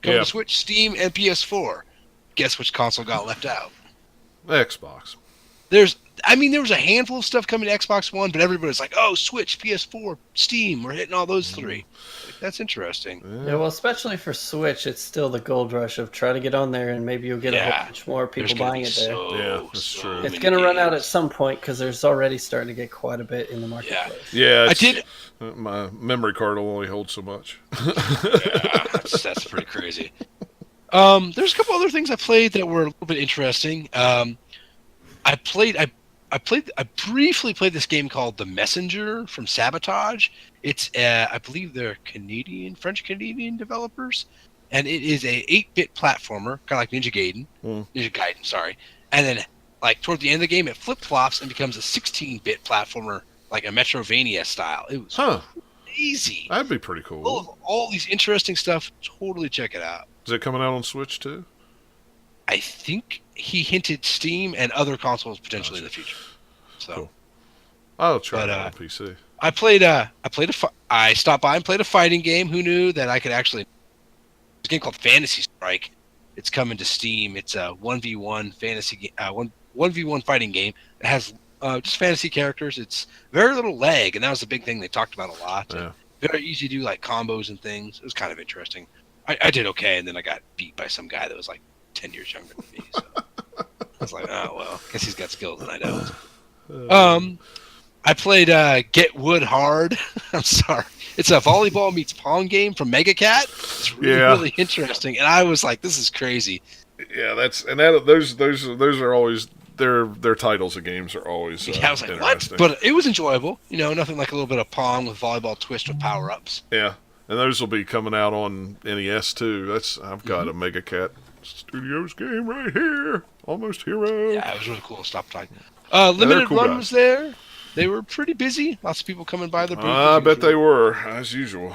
Coming to Switch, Steam, and PS4. Guess which console got left out? Xbox. There was a handful of stuff coming to Xbox One, but everybody's like, oh, Switch, PS4, Steam, we're hitting all those three. That's interesting. Yeah, well, especially for Switch, it's still the gold rush of try to get on there, and maybe you'll get a whole bunch more people buying it there. That's true. It's going to run out at some point because there's already starting to get quite a bit in the marketplace. Yeah, I did. My memory card will only hold so much. That's pretty crazy. There's a couple other things I played that were a little bit interesting. I briefly played this game called The Messenger from Sabotage. It's I believe they're French Canadian developers. and it is a 8-bit platformer, kind of like Ninja Gaiden, sorry. And then, like toward the end of the game, it flip flops and becomes a 16-bit platformer, like a Metrovania style. It was crazy. That'd be pretty cool. Full of all these interesting stuff. Totally check it out. Is it coming out on Switch too? I think he hinted Steam and other consoles potentially in the future. So, cool. I'll try it on PC. I stopped by and played a fighting game. Who knew that I could actually? It's a game called Fantasy Strike. It's coming to Steam. It's a 1v1 fantasy 1v1 fighting game. It has just fantasy characters. It's very little lag, and that was the big thing they talked about a lot. Yeah. Very easy to do like combos and things. It was kind of interesting. I did okay, and then I got beat by some guy that was like 10 years younger than me. So I was like, oh well, guess he's got skills and I don't. I played Get Wood Hard. I'm sorry. It's a volleyball meets Pong game from Mega Cat. It's really interesting, and I was like, this is crazy. Yeah, those are always their titles of games are always I was like, what? But it was enjoyable. You know, nothing like a little bit of Pong with volleyball twist with power ups. Yeah, and those will be coming out on NES too. I've got a Mega Cat Studios game right here, Almost Hero. Yeah, it was really cool. Stop talking. Limited cool Run guys. was there. They were pretty busy. Lots of people coming by the booth. I bet they were, as usual.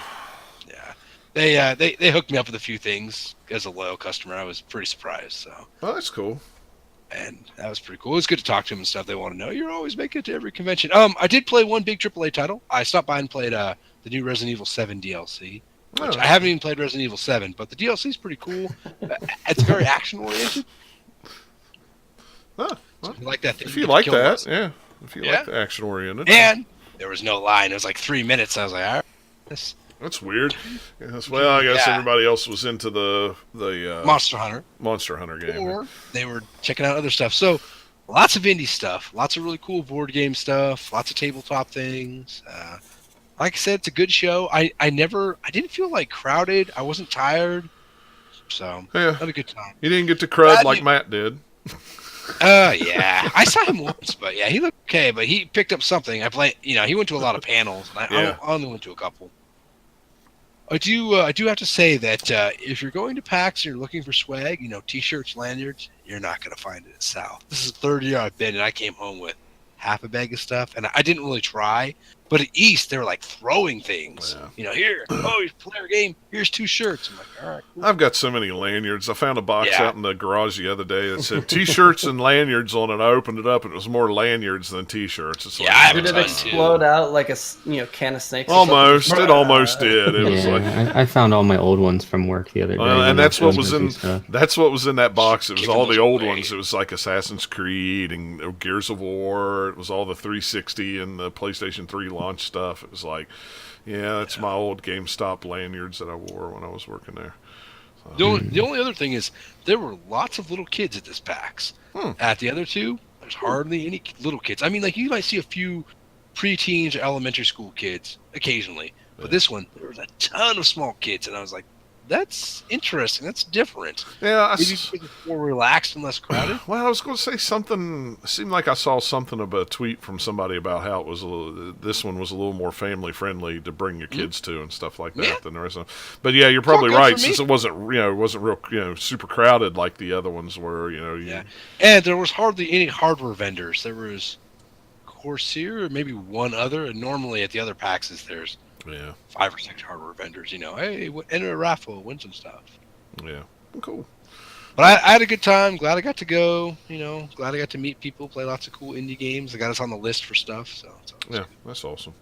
Yeah, they hooked me up with a few things as a loyal customer. I was pretty surprised. So. Oh, that's cool. And that was pretty cool. It was good to talk to them and stuff. They want to know you're always making it to every convention. I did play one big AAA title. I stopped by and played the new Resident Evil 7 DLC. Which I haven't even played Resident Evil 7, but the DLC is pretty cool. It's very action oriented. Well, so if you like that thing, if you like that, yeah. If you like the action oriented. And there was no line. It was like 3 minutes. I was like, all right. That's weird. Yes, well, I guess everybody else was into the Monster Hunter game. Or they were checking out other stuff. So lots of indie stuff, lots of really cool board game stuff, lots of tabletop things. Like I said, it's a good show. I didn't feel like crowded. I wasn't tired. So had a good time. You didn't get to crud like Matt did. Yeah. I saw him once, but yeah, he looked okay, but he picked up something. He went to a lot of panels, and I only went to a couple. I do have to say that if you're going to PAX and you're looking for swag, T-shirts, lanyards, you're not going to find it at South. This is the third year I've been, and I came home with half a bag of stuff, and I didn't really try. But at East, they were like throwing things. Yeah. Here, here's a player game. Here's 2 shirts. I'm like, all right. Cool. I've got so many lanyards. I found a box out in the garage the other day that said T-shirts and lanyards on it. I opened it up, and it was more lanyards than T-shirts. It's like, did it explode out like a can of snakes? Almost. It almost did. It was like I found all my old ones from work the other day. And that's what was in that box. It was all the old ones. It was like Assassin's Creed and Gears of War. It was all the 360 and the PlayStation 3 launch stuff. It was like, that's my old GameStop lanyards that I wore when I was working there. So. The only other thing is there were lots of little kids at this PAX. At the other two, there's hardly any little kids. I mean, like you might see a few preteens or elementary school kids occasionally, but this one there was a ton of small kids, and I was like, that's interesting. That's different. Yeah, maybe more relaxed and less crowded. Well, I was going to say something. It seemed like I saw something of a tweet from somebody about how it was this one was a little more family friendly to bring your kids to and stuff like that than the rest of them. But yeah, you're probably right. Since it wasn't real super crowded like the other ones were. And there was hardly any hardware vendors. There was Corsair or maybe one other, and normally at the other PAXs there's 5 or 6 hardware vendors. Hey, enter a raffle, win some stuff. Yeah, cool. But I had a good time. Glad I got to go. Glad I got to meet people, play lots of cool indie games. I got us on the list for stuff. So that's awesome.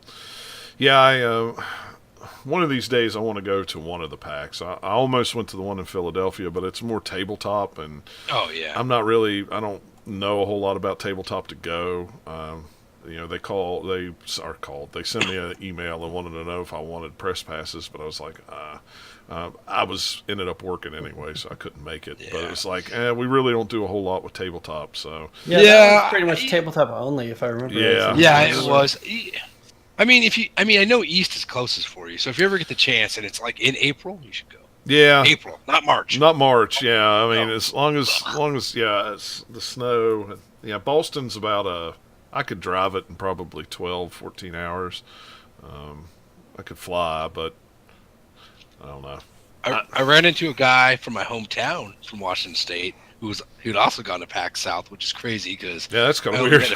Yeah, one of these days I want to go to one of the PAX. I almost went to the one in Philadelphia, but it's more tabletop, and I don't know a whole lot about tabletop to go. They sent me an email and wanted to know if I wanted press passes, but I was like, I ended up working anyway, so I couldn't make it. But it's like, we really don't do a whole lot with tabletop, so that was pretty much tabletop only, if I remember. It was. I know East is closest for you, so if you ever get the chance and it's like in April, you should go. Yeah, April, not March. Not March. Yeah, I mean, as long as it's the snow. Yeah, Boston's about I could drive it in probably 12, 14 hours. I could fly, but I don't know. I ran into a guy from my hometown from Washington State who'd also gone to PAX South, which is crazy because that's kind of weird.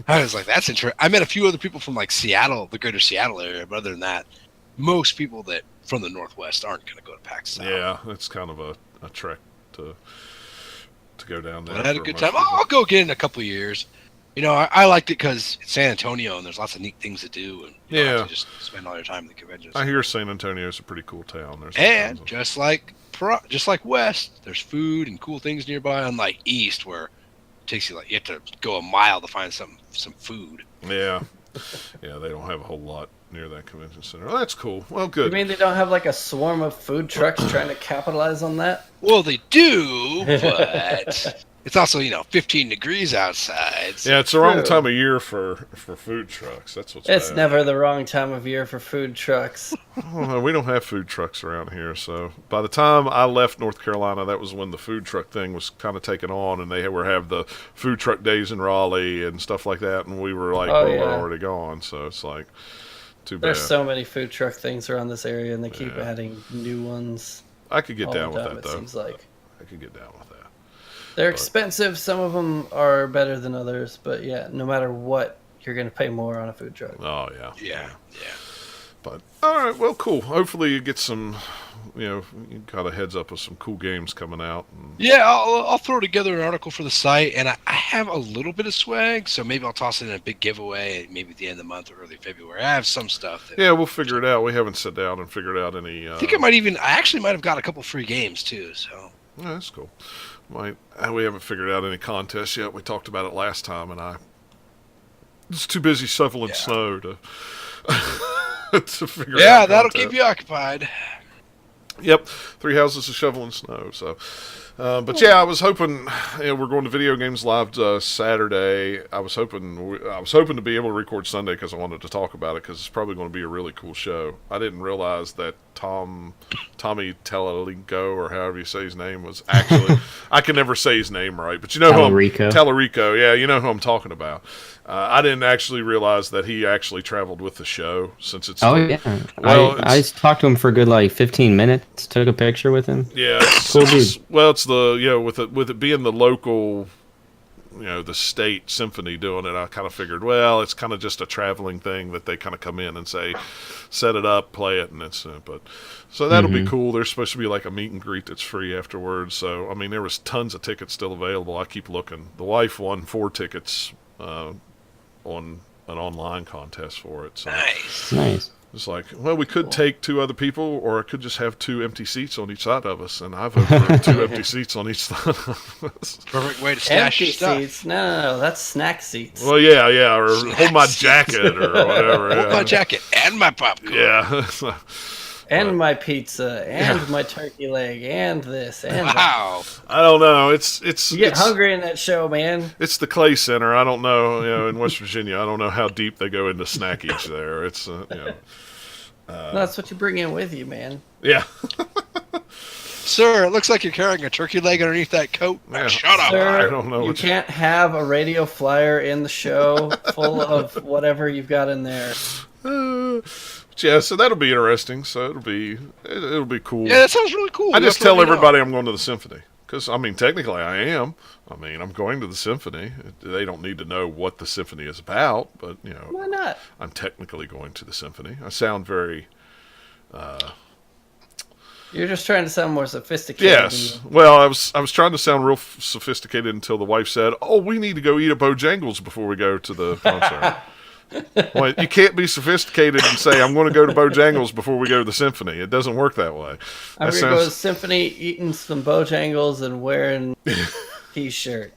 I was like, that's interesting. I met a few other people from like Seattle, the greater Seattle area, but other than that, most people that from the Northwest aren't going to go to PAX South. Yeah, it's kind of a trek to go down there. But I had a good time. I'll go again in a couple of years. You know, I liked it because it's San Antonio and there's lots of neat things to do, and you don't have to just spend all your time in the convention. I hear San Antonio's a pretty cool town. And just like West, there's food and cool things nearby. Unlike East, where it takes you you have to go a mile to find some food. Yeah, yeah, they don't have a whole lot near that convention center. Oh, that's cool. Well, good. You mean they don't have like a swarm of food trucks trying to capitalize on that? Well, they do, but it's also 15 degrees outside. So. Yeah, it's the wrong time of year for food trucks. That's what's It's bad. never the wrong time of year for food trucks. Oh, we don't have food trucks around here, so by the time I left North Carolina, that was when the food truck thing was kind of taken on, and they have the food truck days in Raleigh and stuff like that, and we were like, we're already gone, so it's like too bad. There's so many food truck things around this area, and they keep adding new ones. I could get down with time, that, though. It seems like I could get down with that. they're expensive. Some of them are better than others, but yeah, no matter what, you're going to pay more on a food truck. Oh yeah, yeah. But all right, well, cool. Hopefully, you get some, you got a heads up of some cool games coming out. Yeah, I'll throw together an article for the site, and I have a little bit of swag, so maybe I'll toss it in a big giveaway, maybe at the end of the month or early February. I have some stuff. Yeah, we'll figure it out. We haven't sat down and figured out any. I think I actually might have got a couple free games too. So yeah, that's cool. We haven't figured out any contests yet. We talked about it last time, and I was too busy shoveling snow to to figure out. Yeah, that'll keep you occupied. Yep, 3 houses of shoveling snow. So, but yeah, I was hoping. We're going to Video Games Live Saturday. I was hoping to be able to record Sunday because I wanted to talk about it because it's probably going to be a really cool show. I didn't realize that Tommy Tallarico, or however you say his name, was actually. I can never say his name right, but Tallarico. Yeah, you know who I'm talking about. I didn't actually realize that he actually traveled with the show since it's. Oh yeah, I talked to him for a good 15 minutes. Took a picture with him. Yeah, cool dude. Well, it's the with it being the local, the state symphony doing it. I kind of figured, well, it's kind of just a traveling thing that they kind of come in and say, set it up, play it, and it's. So that'll be cool. There's supposed to be like a meet and greet that's free afterwards. So I mean, there was tons of tickets still available. I keep looking. The wife won 4 tickets. On an online contest for it. So nice. It's like, well, we could take 2 other people, or I could just have 2 empty seats on each side of us, and I vote for 2 empty seats on each side of us. Perfect way to stash empty stuff. Seats? No, that's snack seats. Well, yeah, or hold my jacket or whatever. Hold my jacket and my popcorn. Yeah. And my pizza, and my turkey leg, and this, and wow. that. I don't know. It's you get hungry in that show, man. It's the Clay Center. I don't know. In West Virginia, I don't know how deep they go into snackage there. It's that's what you bring in with you, man. Yeah. Sir, it looks like you're carrying a turkey leg underneath that coat. Yeah. Shut up. Sir, I don't know. You can't have a radio flyer in the show full of whatever you've got in there. Yeah, so that'll be interesting. So it'll be cool. Yeah, that sounds really cool. I just tell everybody I'm going to the symphony because technically I am. I'm going to the symphony. They don't need to know what the symphony is about, but why not? I'm technically going to the symphony. I sound very. You're just trying to sound more sophisticated. Yes. Well, I was trying to sound real sophisticated until the wife said, "Oh, we need to go eat at Bojangles before we go to the concert." Well, you can't be sophisticated and say, I'm going to go to Bojangles before we go to the symphony. It doesn't work that way. I'm going to go to the symphony, eating some Bojangles and wearing t-shirt.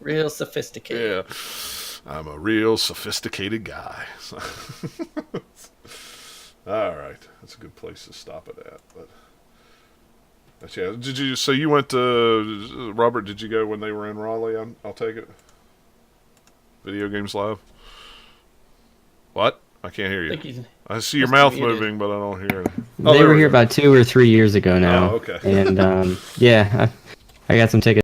Real sophisticated. Yeah. I'm a real sophisticated guy. All right. That's a good place to stop it at. But yeah. So you went to, Robert, did you go when they were in Raleigh? I'll take it. Video Games Live? What? I can't hear you. I see your mouth moving, but I don't hear it. They were here about 2 or 3 years ago now. Oh, okay. And I got some tickets.